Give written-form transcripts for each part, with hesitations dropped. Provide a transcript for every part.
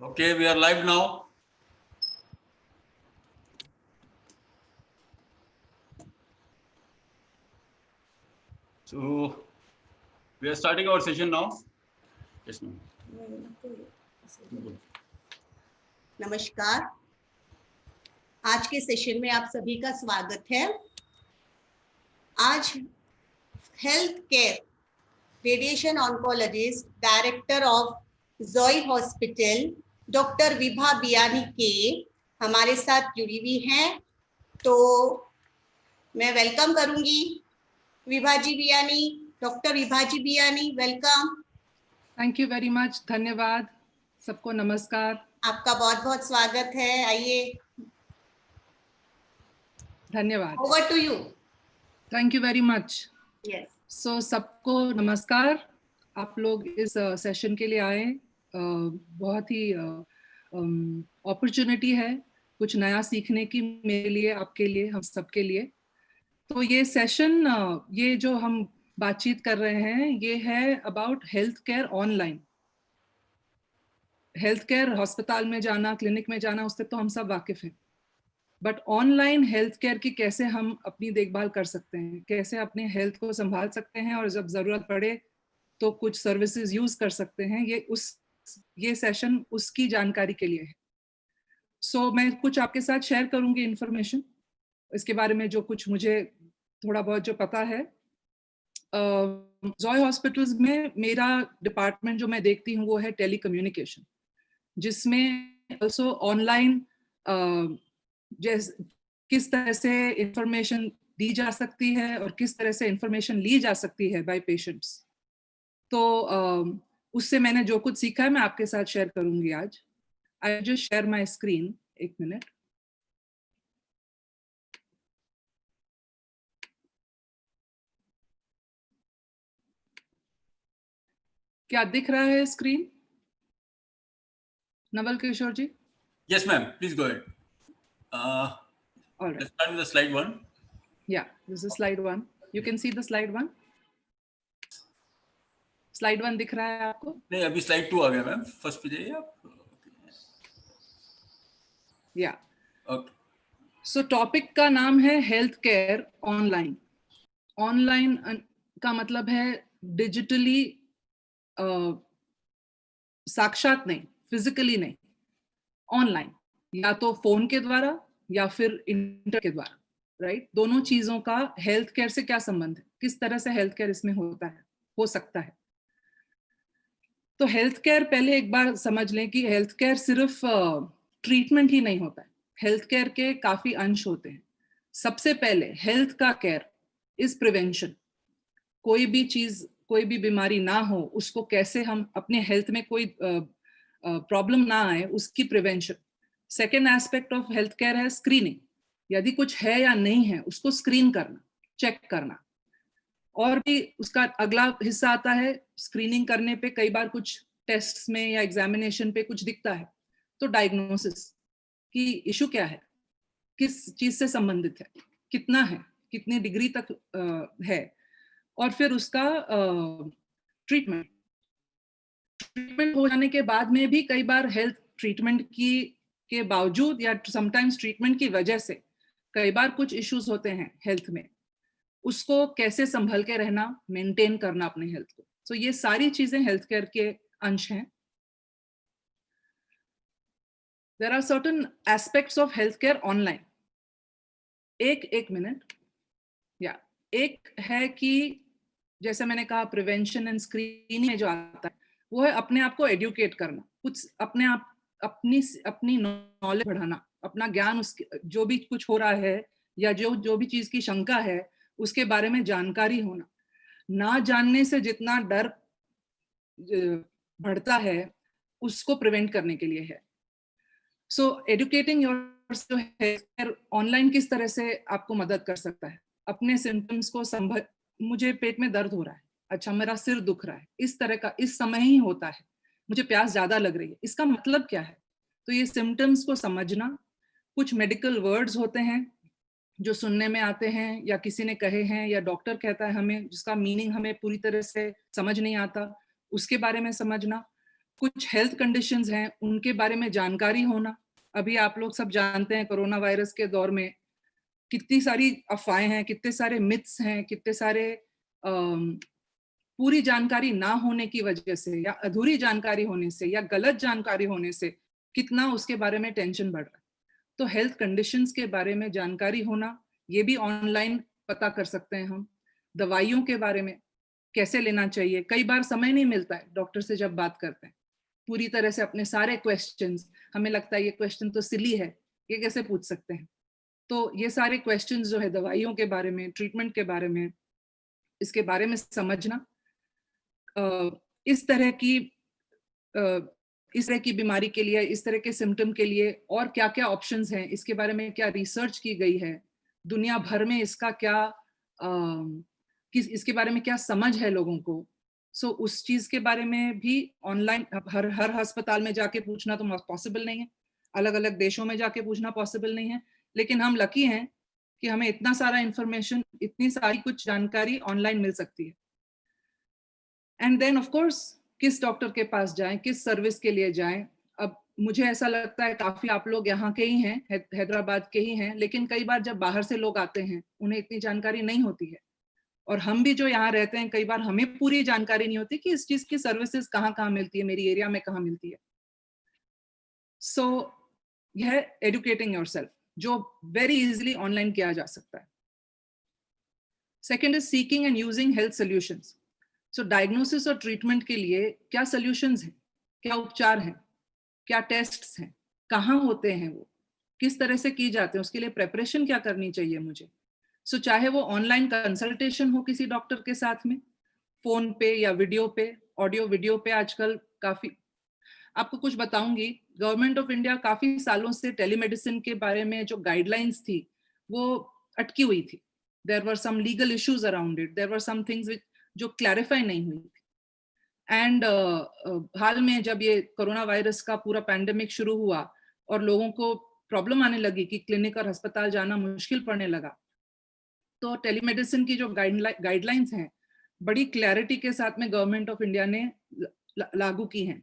Okay, we are live now. So we are starting our session now. Yes, ma'am. नमस्कार, आज के session में आप सभी का स्वागत है। आज health care radiation oncologist director of जोई हॉस्पिटल डॉक्टर विभा बियानी के हमारे साथ जुड़ी हुई हैं, तो मैं वेलकम करूंगी Vibha ji Biyani. Doctor Vibha ji Biyani, welcome. Thank you very much, धन्यवाद सबको, नमस्कार। आपका बहुत बहुत स्वागत है, आइए। धन्यवाद। Over to you. Thank you very much. Yes. So सबको नमस्कार। आप लोग इस सेशन के लिए आए, बहुत ही अपॉर्चुनिटी है कुछ नया सीखने की, मेरे लिए, आपके लिए, हम सबके लिए। तो ये सेशन, ये जो हम बातचीत कर रहे हैं, ये है about health care online. Health care अस्पताल में जाना, क्लिनिक में जाना, उससे तो हम सब वाकिफ हैं, बट ऑनलाइन हेल्थ केयर की कैसे हम अपनी देखभाल कर सकते हैं, कैसे अपने हेल्थ को संभाल सकते हैं और जब जरूरत पड़े तो कुछ सर्विसेज यूज कर सकते हैं, ये सेशन उसकी जानकारी के लिए है। सो मैं कुछ आपके साथ शेयर करूंगी इंफॉर्मेशन इसके बारे में, जो कुछ मुझे थोड़ा बहुत जो पता है। जोय हॉस्पिटल्स में मेरा डिपार्टमेंट जो मैं देखती हूँ वो है टेली कम्युनिकेशन, जिसमें ऑल्सो ऑनलाइन किस तरह से इंफॉर्मेशन दी जा सकती है और किस तरह से इंफॉर्मेशन ली जा सकती है बाय पेशेंट्स। तो उससे मैंने जो कुछ सीखा है मैं आपके साथ शेयर करूंगी आज। I just share my screen, एक मिनट। क्या दिख रहा है screen, Naval Kishor ji? Yes, ma'am. Please go ahead. All right. Let's start with the slide 1. Yeah, this is slide 1. You can see the slide 1. Slide 1 दिख रहा है आपको? नहीं, अभी slide 2 आ गया मैम। फर्स्ट पे जाइए आप। Yeah. Okay. So टॉपिक का नाम है हेल्थ केयर ऑनलाइन। ऑनलाइन का मतलब है डिजिटली, साक्षात नहीं, फिजिकली नहीं, ऑनलाइन, या तो फोन के द्वारा या फिर इंटरनेट के द्वारा, राइट? दोनों चीजों का हेल्थ केयर से क्या संबंध है, किस तरह से हेल्थ केयर इसमें होता है, हो सकता है। तो हेल्थ केयर, पहले एक बार समझ लें कि हेल्थ केयर सिर्फ ट्रीटमेंट ही नहीं होता है, हेल्थ केयर के काफी अंश होते हैं। सबसे पहले हेल्थ का केयर इज प्रिवेंशन। कोई भी चीज, कोई भी बीमारी ना हो, उसको कैसे हम अपने हेल्थ में कोई प्रॉब्लम ना आए, उसकी prevention. Second aspect of health care है स्क्रीनिंग। यदि कुछ है या नहीं है उसको स्क्रीन करना, चेक करना। और भी उसका अगला हिस्सा आता है, स्क्रीनिंग करने पे कई बार कुछ टेस्ट्स में या एग्जामिनेशन पे कुछ दिखता है, तो डायग्नोसिस कि इशू क्या है, किस चीज से संबंधित है, कितना है, कितनी डिग्री तक है, और फिर उसका ट्रीटमेंट हो जाने के बाद में भी कई बार हेल्थ ट्रीटमेंट के बावजूद या समटाइम्स ट्रीटमेंट की वजह से कई बार कुछ इश्यूज होते हैं हेल्थ में, उसको कैसे संभल के रहना, मेंटेन करना अपने हेल्थ को। सो ये सारी चीजें हेल्थ केयर के अंश हैं। There are certain aspects of health care online. एक मिनट। या एक है कि जैसे मैंने कहा प्रिवेंशन एंड स्क्रीनिंग में जो आता है वो है अपने आप को एडुकेट करना, कुछ अपने आप अपनी नॉलेज बढ़ाना, अपना ज्ञान, उसके जो भी कुछ हो रहा है या जो भी चीज की शंका है उसके बारे में जानकारी होना। ना जानने से जितना डर बढ़ता है उसको प्रिवेंट करने के लिए है। So educating yourself health care online किस तरह से आपको मदद कर सकता है। अपने सिम्टम्स को मुझे पेट में दर्द हो रहा है, अच्छा मेरा सिर दुख रहा है, इस तरह का इस समय ही होता है, मुझे प्यास ज्यादा लग रही है, इसका मतलब क्या है? तो ये सिम्टम्स को समझना। कुछ मेडिकल वर्ड्स होते हैं जो सुनने में आते हैं या किसी ने कहे हैं या डॉक्टर कहता है हमें, जिसका मीनिंग हमें पूरी तरह से समझ नहीं आता, उसके बारे में समझना। कुछ हेल्थ कंडीशंस हैं उनके बारे में जानकारी होना। अभी आप लोग सब जानते हैं कोरोना वायरस के दौर में कितनी सारी अफवाहें हैं, कितने सारे मिथ्स हैं, कितने सारे पूरी जानकारी ना होने की वजह से या अधूरी जानकारी होने से या गलत जानकारी होने से कितना उसके बारे में टेंशन बढ़ रहा है। तो हेल्थ कंडीशंस के बारे में जानकारी होना, ये भी ऑनलाइन पता कर सकते हैं हम। दवाइयों के बारे में कैसे लेना चाहिए, कई बार समय नहीं मिलता है डॉक्टर से जब बात करते हैं पूरी तरह से अपने सारे क्वेश्चंस, हमें लगता है ये क्वेश्चन तो सिली है, ये कैसे पूछ सकते हैं। तो ये सारे क्वेश्चंस जो है दवाइयों के बारे में, ट्रीटमेंट के बारे में, इसके बारे में समझना, इस तरह की बीमारी के लिए, इस तरह के सिम्टम के लिए और क्या क्या ऑप्शंस हैं, इसके बारे में क्या रिसर्च की गई है, दुनिया भर में इसका क्या इसके बारे में क्या समझ है लोगों को। सो उस चीज के बारे में भी ऑनलाइन हर अस्पताल में जाके पूछना तो पॉसिबल नहीं है, अलग अलग देशों में जाके पूछना पॉसिबल नहीं है, लेकिन हम लकी हैं कि हमें इतना सारा इंफॉर्मेशन, इतनी सारी कुछ जानकारी ऑनलाइन मिल सकती है। एंड देन ऑफ कोर्स किस डॉक्टर के पास जाएं, किस सर्विस के लिए जाएं। अब मुझे ऐसा लगता है काफी आप लोग यहाँ के ही हैं, हैदराबाद के ही हैं, लेकिन कई बार जब बाहर से लोग आते हैं उन्हें इतनी जानकारी नहीं होती है, और हम भी जो यहाँ रहते हैं कई बार हमें पूरी जानकारी नहीं होती कि इस चीज की सर्विसेज कहाँ कहाँ मिलती है, मेरी एरिया में कहाँ मिलती है। सो यह एडुकेटिंग योरसेल्फ जो वेरी इजीली ऑनलाइन किया जा सकता है। Second is seeking and using health solutions. So diagnosis और ट्रीटमेंट के लिए क्या सोल्यूशंस हैं, क्या उपचार हैं, क्या टेस्ट्स हैं, कहाँ होते हैं वो, किस तरह से की जाते हैं, उसके लिए प्रेपरेशन क्या करनी चाहिए मुझे। सो चाहे वो ऑनलाइन कंसल्टेशन हो किसी डॉक्टर के साथ में, फोन पे या वीडियो पे, ऑडियो वीडियो पे आजकल काफी, आपको कुछ बताऊंगी, गवर्नमेंट ऑफ इंडिया काफी सालों से टेलीमेडिसिन के बारे में जो गाइडलाइंस थी वो अटकी हुई थी। There were some legal issues around it, there were some things जो क्लैरिफाई नहीं हुई थी। एंड हाल में जब ये कोरोना वायरस का पूरा पैंडेमिक शुरू हुआ और लोगों को प्रॉब्लम आने लगी कि क्लिनिक और अस्पताल जाना मुश्किल पड़ने लगा, तो टेलीमेडिसिन की जो गाइडलाइंस हैं बड़ी क्लैरिटी के साथ में गवर्नमेंट ऑफ इंडिया ने लागू की हैं।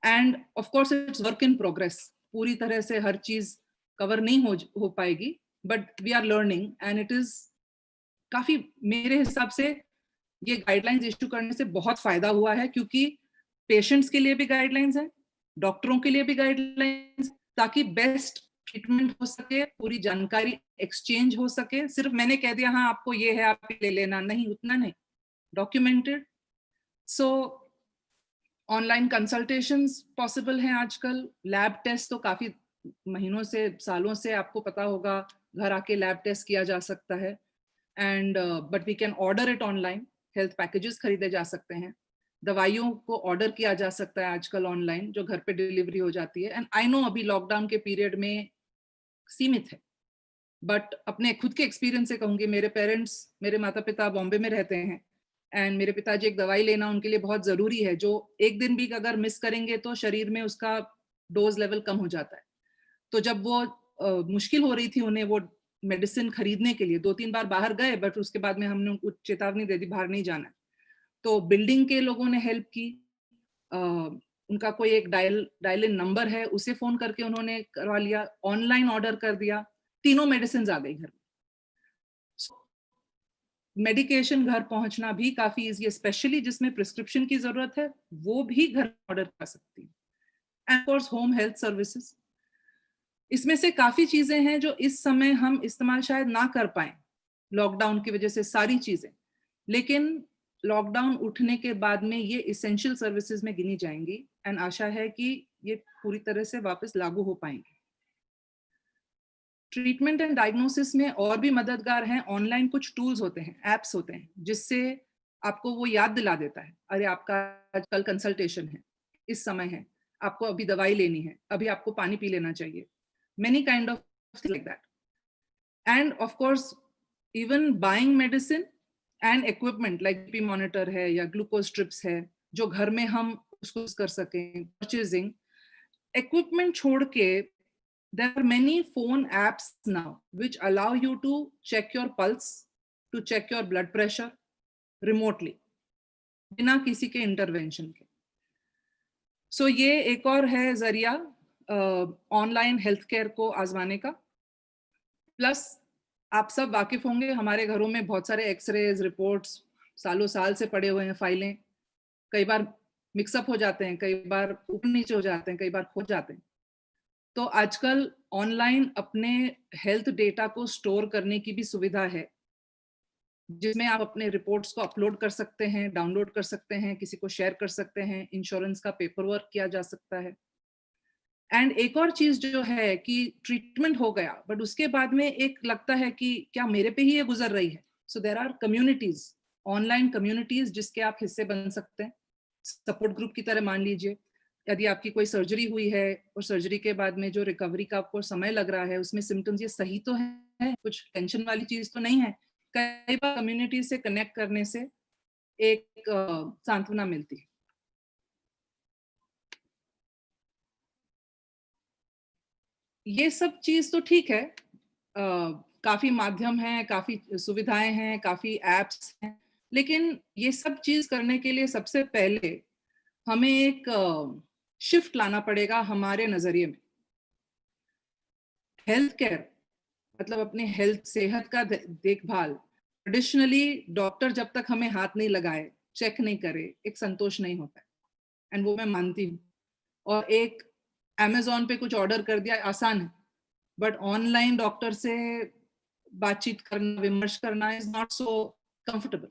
And of course it's work in progress, पूरी तरह से हर चीज कवर नहीं हो पाएगी, but we are learning and it is काफी, मेरे हिसाब से ये गाइडलाइंस इश्यू करने से बहुत फायदा हुआ है, क्योंकि पेशेंट्स के लिए भी गाइडलाइंस है, डॉक्टरों के लिए भी गाइडलाइंस, ताकि बेस्ट ट्रीटमेंट हो सके, पूरी जानकारी एक्सचेंज हो सके। सिर्फ मैंने कह दिया हाँ आपको ये है आप ले लेना, नहीं, उतना नहीं, डॉक्यूमेंटेड। सो ऑनलाइन कंसल्टेशंस पॉसिबल हैं आजकल, लैब टेस्ट तो काफी महीनों से, सालों से आपको पता होगा, घर आके लैब टेस्ट किया जा सकता है। And but we can order it online, health packages खरीदे जा सकते हैं, दवाइयों को ऑर्डर किया जा सकता है आजकल ऑनलाइन, जो घर पे डिलीवरी हो जाती है। एंड आई नो अभी लॉकडाउन के पीरियड में सीमित है, बट अपने खुद के एक्सपीरियंस से कहूंगी, मेरे पेरेंट्स, मेरे माता पिता बॉम्बे में रहते हैं, एंड मेरे पिताजी एक दवाई लेना उनके लिए बहुत जरूरी है, जो एक दिन भी अगर मिस करेंगे तो शरीर में उसका डोज लेवल कम हो जाता है। तो जब वो मुश्किल हो रही थी उन्हें वो मेडिसिन खरीदने के लिए, 2-3 बार बाहर गए, बट उसके बाद में हमने उनको चेतावनी दे दी बाहर नहीं जाना। तो बिल्डिंग के लोगों ने हेल्प की, उनका कोई एक डायल इन नंबर है, उसे फोन करके उन्होंने करवा लिया, ऑनलाइन ऑर्डर कर दिया, तीनों मेडिसिन आ गई घर में। मेडिकेशन घर पहुंचना भी काफी इजी है, स्पेशली जिसमें प्रिस्क्रिप्शन की जरूरत है वो भी घर ऑर्डर कर सकती है। And of course home health services, इसमें से काफी चीजें हैं जो इस समय हम इस्तेमाल शायद ना कर पाए लॉकडाउन की वजह से, सारी चीजें, लेकिन लॉकडाउन उठने के बाद में ये इसेंशियल सर्विसेज में गिनी जाएंगी, एंड आशा है कि ये पूरी तरह से वापस लागू हो पाएंगे। ट्रीटमेंट एंड डायग्नोसिस में और भी मददगार हैं, ऑनलाइन कुछ टूल्स होते हैं, एप्स होते हैं, जिससे आपको वो याद दिला देता है, अरे आपका आजकल कंसल्टेशन है, इस समय है, आपको अभी दवाई लेनी है, अभी आपको पानी पी लेना चाहिए, many kind of things like that. And of course even buying medicine and equipment like BP monitor है या glucose strips है, जो घर में हम उसको कर सकें, purchasing equipment छोड़ के there are many phone apps now which allow you to check your pulse, to check your blood pressure remotely, बिना किसी के intervention के। सो ये एक और है जरिया ऑनलाइन हेल्थ केयर को आजमाने का। प्लस आप सब वाकिफ होंगे, हमारे घरों में बहुत सारे एक्सरेज रिपोर्ट्स सालों साल से पड़े हुए हैं, फाइलें कई बार मिक्सअप हो जाते हैं, कई बार ऊपर नीचे हो जाते हैं, कई बार खो जाते हैं। तो आजकल ऑनलाइन अपने हेल्थ डेटा को स्टोर करने की भी सुविधा है, जिसमें आप अपने रिपोर्ट्स को अपलोड कर सकते हैं, डाउनलोड कर सकते हैं, किसी को शेयर कर सकते हैं, इंश्योरेंस का पेपर वर्क किया जा सकता है। एंड एक और चीज जो है कि ट्रीटमेंट हो गया, बट उसके बाद में एक लगता है कि क्या मेरे पे ही ये गुजर रही है। So there are communities, online communities जिसके आप हिस्से बन सकते हैं। सपोर्ट ग्रुप की तरह मान लीजिए, यदि आपकी कोई सर्जरी हुई है और सर्जरी के बाद में जो रिकवरी का आपको समय लग रहा है, उसमें सिम्टम्स ये सही तो है, कुछ टेंशन वाली चीज तो नहीं है, कई बार कम्युनिटी से कनेक्ट करने से एक सांत्वना मिलती है। ये सब चीज तो ठीक है, काफी माध्यम हैं, काफी सुविधाएं हैं, काफी एप्स हैं, लेकिन ये सब चीज करने के लिए सबसे पहले हमें एक शिफ्ट लाना पड़ेगा हमारे नजरिए में। हेल्थ केयर मतलब अपने हेल्थ सेहत का देखभाल, ट्रेडिशनली डॉक्टर जब तक हमें हाथ नहीं लगाए, चेक नहीं करे, एक संतोष नहीं होता है। एंड वो मैं मानती हूँ। और एक अमेजोन पे कुछ ऑर्डर कर दिया आसान है, बट ऑनलाइन डॉक्टर से बातचीत करना, विमर्श करना इज नॉट सो कंफर्टेबल।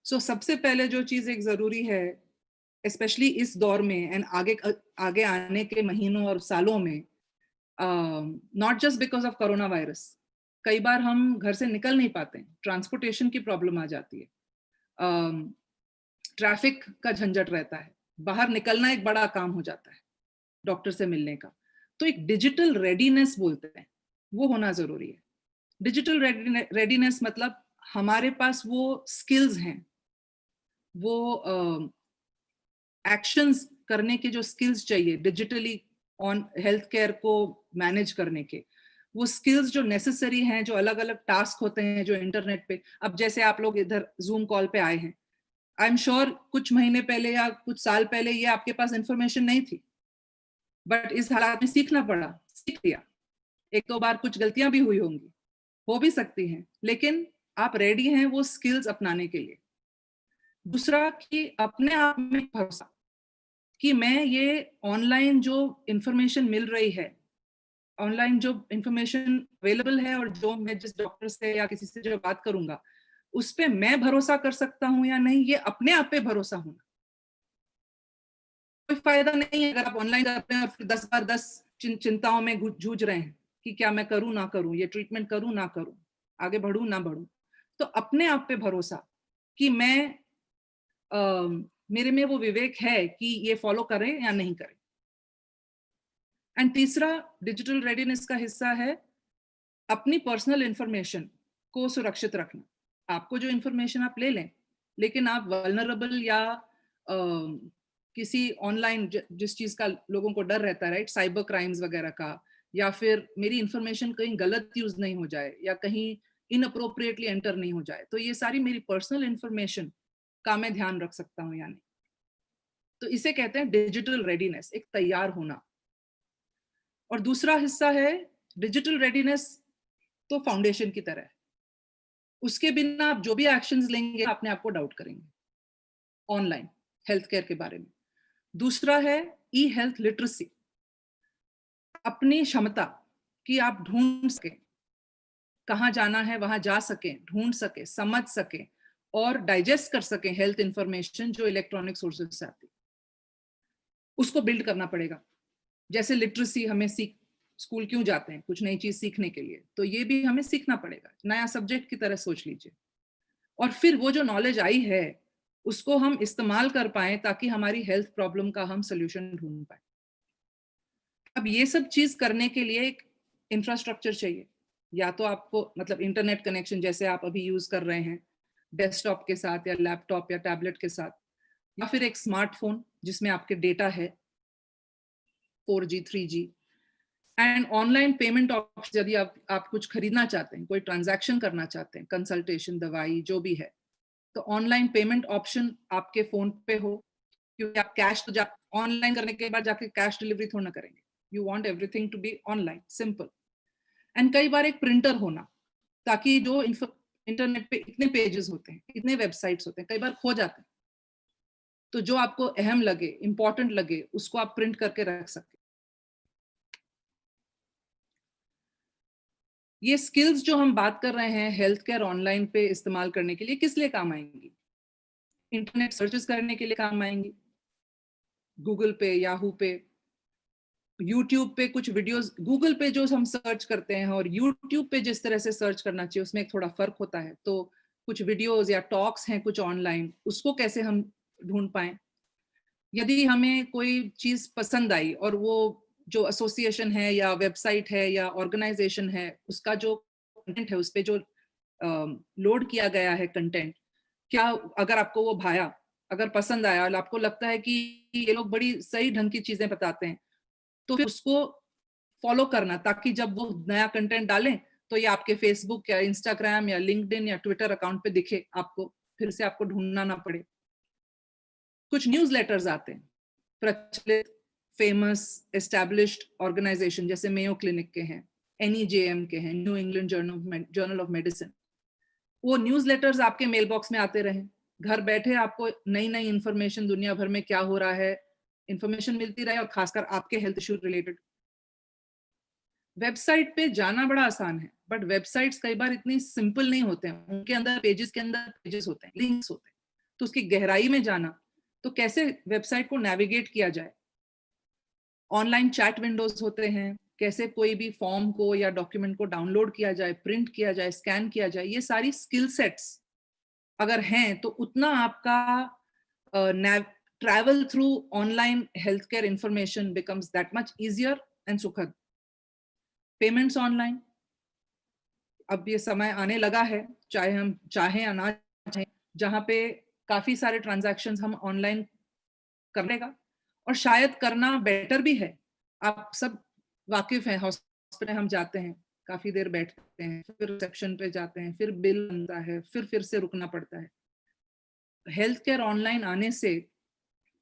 सो सबसे पहले जो चीज एक जरूरी है, स्पेशली इस दौर में एंड आगे आने के महीनों और सालों में, not just because of corona virus, कई बार हम घर से निकल नहीं पाते हैं, ट्रांसपोर्टेशन की प्रॉब्लम आ जाती है, ट्रैफिक का झंझट रहता है, बाहर निकलना एक बड़ा काम हो जाता है डॉक्टर से मिलने का। तो एक डिजिटल रेडीनेस बोलते हैं, वो होना जरूरी है। डिजिटल रेडीनेस मतलब हमारे पास वो स्किल्स हैं, वो एक्शंस करने के जो स्किल्स चाहिए डिजिटली ऑन हेल्थ केयर को मैनेज करने के, वो स्किल्स जो नेसेसरी हैं, जो अलग अलग टास्क होते हैं जो इंटरनेट पे, अब जैसे आप लोग इधर जूम कॉल पे आए हैं, आई एम श्योर कुछ महीने पहले या कुछ साल पहले ये आपके पास इंफॉर्मेशन नहीं थी, बट इस हालात में सीखना पड़ा, सीख लिया। एक दो बार कुछ गलतियां भी हुई होंगी, हो भी सकती हैं, लेकिन आप रेडी हैं वो स्किल्स अपनाने के लिए। दूसरा कि अपने आप में भरोसा, कि मैं ये ऑनलाइन जो इंफॉर्मेशन मिल रही है, ऑनलाइन जो इंफॉर्मेशन अवेलेबल है, और जो मैं जिस डॉक्टर से या किसी से जो बात करूंगा उस पे मैं भरोसा कर सकता हूं या नहीं, ये अपने आप पे भरोसा होना। कोई फायदा नहीं है अगर आप ऑनलाइन करते हैं और फिर 10 बार 10 चिंताओं में जूझ रहे हैं कि क्या मैं करूं ना करूं, ये ट्रीटमेंट करूं ना करूं, आगे बढ़ूं ना बढ़ूं। तो अपने आप पे भरोसा कि मैं मेरे में वो विवेक है कि ये फॉलो करें या नहीं करें। एंड तीसरा डिजिटल रेडीनेस का हिस्सा है अपनी पर्सनल इंफॉर्मेशन को सुरक्षित रखना। आपको जो इंफॉर्मेशन आप ले लें, लेकिन आप वल्नरेबल या किसी ऑनलाइन जिस चीज का लोगों को डर रहता है, राइट, साइबर क्राइम्स वगैरह का, या फिर मेरी इंफॉर्मेशन कहीं गलत यूज नहीं हो जाए या कहीं इनअप्रोप्रिएटली एंटर नहीं हो जाए, तो ये सारी मेरी पर्सनल इंफॉर्मेशन का मैं ध्यान रख सकता हूँ या नहीं। तो इसे कहते हैं डिजिटल रेडीनेस, एक तैयार होना। और दूसरा हिस्सा है डिजिटल रेडीनेस, तो फाउंडेशन की तरह है, उसके बिना आप जो भी एक्शंस लेंगे अपने आप को डाउट करेंगे ऑनलाइन हेल्थ केयर के बारे में। दूसरा है ई हेल्थ लिटरेसी, अपनी क्षमता कि आप ढूंढ सके, कहाँ जाना है वहां जा सके, ढूंढ सके, समझ सके और डाइजेस्ट कर सके हेल्थ इंफॉर्मेशन जो इलेक्ट्रॉनिक सोर्सेज से आती है, उसको बिल्ड करना पड़ेगा। जैसे लिटरेसी हमें स्कूल क्यों जाते हैं, कुछ नई चीज सीखने के लिए, तो ये भी हमें सीखना पड़ेगा, नया सब्जेक्ट की तरह सोच लीजिए। और फिर वो जो नॉलेज आई है उसको हम इस्तेमाल कर पाए ताकि हमारी हेल्थ प्रॉब्लम का हम सोल्यूशन ढूंढ पाए। अब ये सब चीज करने के लिए एक इंफ्रास्ट्रक्चर चाहिए, या तो आपको मतलब इंटरनेट कनेक्शन जैसे आप अभी यूज कर रहे हैं डेस्कटॉप के साथ या लैपटॉप या टैबलेट के साथ, या फिर एक स्मार्टफोन जिसमें आपके डेटा है 4G 3G, and online payment option, यदि आप कुछ खरीदना चाहते हैं, कोई ट्रांजैक्शन करना चाहते हैं, कंसल्टेशन, दवाई जो भी है, तो ऑनलाइन पेमेंट ऑप्शन आपके फोन पे हो, क्योंकि आप कैश तो ऑनलाइन करने के बाद जाके कैश डिलीवरी थोड़ा ना करेंगे. You want everything to be online, simple. And कई बार एक प्रिंटर होना, ताकि जो इंटरनेट पे इतने पेजेस होते हैं, इतने वेबसाइट्स होते हैं, कई बार खो जाते हैं, तो जो आपको अहम लगे, इंपॉर्टेंट लगे, उसको आप प्रिंट करके रख सकते. ये स्किल्स जो हम बात कर रहे हैं हेल्थ केयर ऑनलाइन पे इस्तेमाल करने के लिए, किस लिए काम आएंगी? इंटरनेट सर्चेस करने के लिए काम आएंगी, गूगल पे, याहू पे, यूट्यूब पे कुछ वीडियोस, गूगल पे जो हम सर्च करते हैं और यूट्यूब पे जिस तरह से सर्च करना चाहिए उसमें एक थोड़ा फर्क होता है. तो कुछ वीडियोस या टॉक्स हैं कुछ ऑनलाइन, उसको कैसे हम ढूंढ पाएं. यदि हमें कोई चीज पसंद आई और वो जो एसोसिएशन है या वेबसाइट है या ऑर्गेनाइजेशन है, उसका जो कंटेंट है, उस पे जो लोड किया गया है कंटेंट, क्या अगर आपको वो भाया, अगर पसंद आया और आपको लगता है कि ये लोग बड़ी सही ढंग की चीजें बताते हैं, तो फिर उसको फॉलो करना, ताकि जब वो नया कंटेंट डालें तो ये आपके फेसबुक या इंस्टाग्राम या लिंक्डइन या ट्विटर अकाउंट पे दिखे आपको, फिर से आपको ढूंढना ना पड़े. कुछ न्यूज़लेटर्स आते हैं प्रचलित, फेमस, एस्टैब्लिश्ड ऑर्गेनाइजेशन जैसे मेयो क्लिनिक के हैं, NEJM के हैं, new England journal of medicine. वो न्यूज़लेटर्स आपके मेल बॉक्स में आते रहें, घर बैठे आपको नई नई इंफॉर्मेशन, दुनिया भर में क्या हो रहा है, इंफॉर्मेशन मिलती रहे, और खासकर आपके हेल्थ इश्यू रिलेटेड. वेबसाइट पे जाना बड़ा आसान है, बट वेबसाइट्स कई बार इतनी सिंपल नहीं होते हैं. उनके अंदर पेजेस के अंदर पेजेस होते हैं, लिंक्स होते हैं, तो उसकी गहराई में जाना, तो कैसे वेबसाइट को नेविगेट किया जाए. ऑनलाइन चैट विंडोज होते हैं, कैसे कोई भी फॉर्म को या डॉक्यूमेंट को डाउनलोड किया जाए, प्रिंट किया जाए, स्कैन किया जाए. ये सारी स्किल सेट्स अगर हैं तो उतना आपका travel through online health care information becomes that much easier and सुखद. पेमेंट्स ऑनलाइन, अब ये समय आने लगा है, चाहे हम चाहें या ना चाहें, जहां पे काफी सारे ट्रांजैक्शंस हम ऑनलाइन करेगा, और शायद करना बेटर भी है. आप सब वाकिफ हैं, हॉस्पिटल हम जाते हैं, काफी देर बैठते हैं, फिर रिसेप्शन पे जाते हैं, फिर बिल बनता है, फिर से रुकना पड़ता है. हेल्थ केयर ऑनलाइन आने से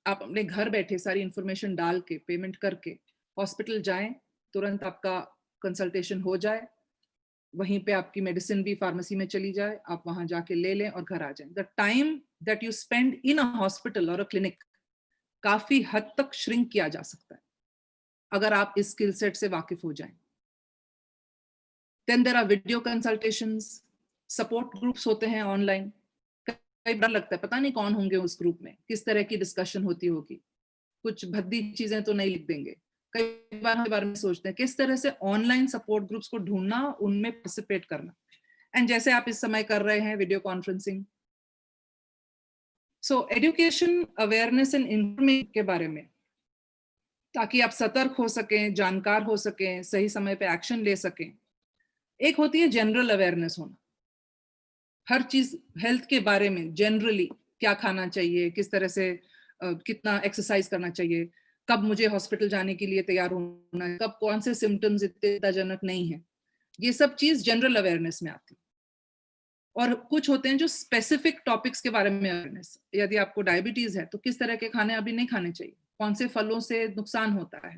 आप अपने घर बैठे सारी इंफॉर्मेशन डाल के, पेमेंट करके हॉस्पिटल जाएं, तुरंत आपका कंसल्टेशन हो जाए, वहीं पे आपकी मेडिसिन भी फार्मेसी में चली जाए, आप वहां जाके ले लें और घर आ जाएं. The time that you spend in a hospital और अ क्लिनिक काफी हद तक श्रिंक किया जा सकता है अगर आप इस स्किल सेट से वाकिफ हो जाएं. Then there are video consultations, support groups होते हैं ऑनलाइन. कई बार लगता है पता नहीं कौन होंगे उस ग्रुप में, किस तरह की डिस्कशन होती होगी, कुछ भद्दी चीजें तो नहीं लिख देंगे. कई बार हम बारे में सोचते हैं किस तरह से ऑनलाइन सपोर्ट ग्रुप्स को ढूंढना, उनमें पार्टिसिपेट करना. एंड जैसे आप इस समय कर रहे हैं video conferencing. So education, awareness and information के बारे में, ताकि आप सतर्क हो सकें, जानकार हो सकें, सही समय पे एक्शन ले सकें. एक होती है जनरल अवेयरनेस होना, हर चीज हेल्थ के बारे में जनरली, क्या खाना चाहिए, किस तरह से कितना एक्सरसाइज करना चाहिए, कब मुझे हॉस्पिटल जाने के लिए तैयार होना है, कब कौन से सिम्टम्स चिंताजनक नहीं है. ये सब चीज जनरल अवेयरनेस में आती है. और कुछ होते हैं जो स्पेसिफिक टॉपिक्स के बारे में अवेयरनेस, यदि आपको डायबिटीज है तो किस तरह के खाने अभी नहीं खाने चाहिए, कौन से फलों से नुकसान होता है.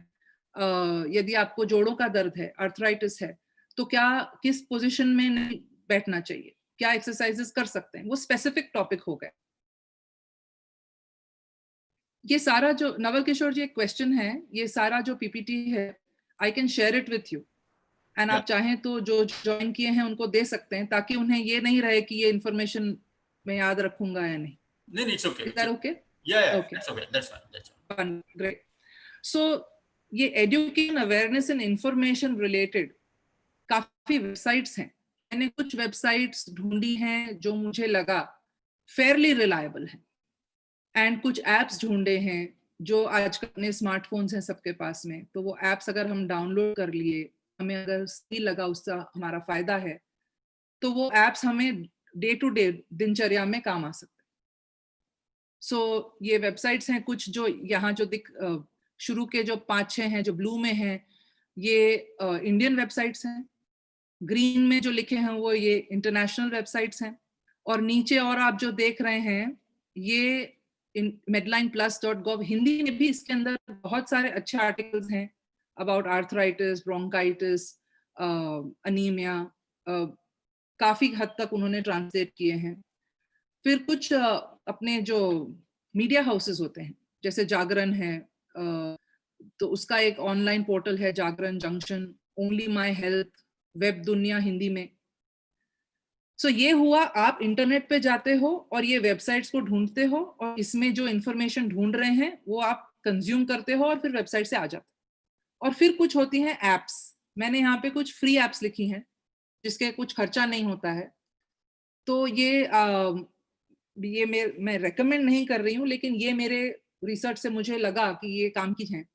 यदि आपको जोड़ों का दर्द है, अर्थराइटिस है, तो क्या किस पोजीशन में नहीं बैठना चाहिए, क्या एक्सरसाइजेस कर सकते हैं, वो स्पेसिफिक टॉपिक हो गए. ये सारा जो नवल किशोर जी एक क्वेश्चन है, ये सारा जो पीपीटी है, I can share it with you, and आप चाहें तो जो ज्वाइन किए हैं उनको दे सकते हैं, ताकि उन्हें ये नहीं रहे कि ये इंफॉर्मेशन मैं याद रखूंगा या नहीं. नहीं, it's okay. Is that okay? Yeah, Okay. that's okay. That's fine. Great. So ये education, awareness and information related काफी वेबसाइट्स हैं. मैंने कुछ वेबसाइट्स ढूंढी हैं जो मुझे लगा फेयरली रिलायबल है, एंड कुछ एप्स ढूंढे हैं जो आजकल अपने स्मार्टफोन्स हैं सबके पास में, तो वो एप्स अगर हम डाउनलोड कर लिए, हमें अगर सही लगा, उसका हमारा फायदा है, तो वो एप्स हमें डे टू डे दिनचर्या में काम आ सकते हैं. सो ये वेबसाइट्स हैं कुछ जो यहाँ जो शुरू के जो 5-6 हैं जो ब्लू में हैं, ये इंडियन वेबसाइट्स हैं. ग्रीन में जो लिखे हैं वो ये इंटरनेशनल वेबसाइट्स हैं, और नीचे और आप जो देख रहे हैं ये इन medlineplus.gov हिंदी में भी इसके अंदर बहुत सारे अच्छे आर्टिकल्स हैं अबाउट आर्थराइटिस, ब्रोंकाइटिस, अनीमिया, काफी हद तक उन्होंने ट्रांसलेट किए हैं। फिर कुछ अपने जो मीडिया हाउसेस होते हैं जैसे जागरण है, तो उसका एक ऑनलाइन पोर्टल है Jagran junction, only my health, Webdunia Hindi में। सो ये हुआ, आप इंटरनेट पे जाते हो और ये वेबसाइट्स को ढूंढते हो और इसमें जो इंफॉर्मेशन ढूंढ रहे हैं वो आप कंज्यूम करते हो और फिर वेबसाइट से आ जाते हो। और फिर कुछ होती हैं एप्स, मैंने यहाँ पे कुछ फ्री एप्स लिखी हैं जिसके कुछ खर्चा नहीं होता है। तो मैं रेकमेंड नहीं कर रही हूँ, लेकिन ये मेरे रिसर्च से मुझे लगा कि ये काम की हैं।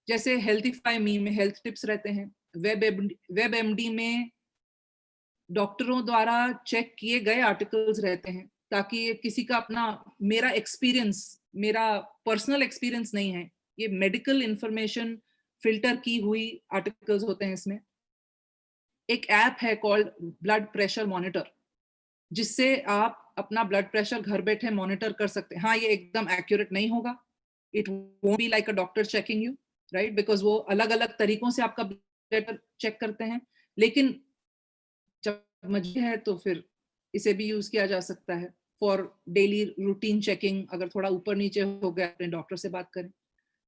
जैसे हेल्थीफाई मी में हेल्थ टिप्स रहते हैं, वेब एमडी में डॉक्टरों द्वारा चेक किए गए आर्टिकल्स रहते हैं, ताकि ये किसी का अपना, मेरा एक्सपीरियंस, मेरा पर्सनल एक्सपीरियंस नहीं है, ये मेडिकल इंफॉर्मेशन फिल्टर की हुई आर्टिकल्स होते हैं इसमें। एक ऐप है कॉल्ड ब्लड प्रेशर मॉनिटर, जिससे आप अपना ब्लड प्रेशर घर बैठे मॉनिटर कर सकते हैं। हाँ, ये एकदम एक्यूरेट नहीं होगा, it won't be like a doctor checking you, right, because वो अलग अलग तरीकों से आपका ब्लड चेक करते हैं, लेकिन जब मर्जी है तो फिर इसे भी यूज किया जा सकता है फॉर डेली रूटीन चेकिंग। अगर थोड़ा ऊपर नीचे हो गया अपने डॉक्टर से बात करें।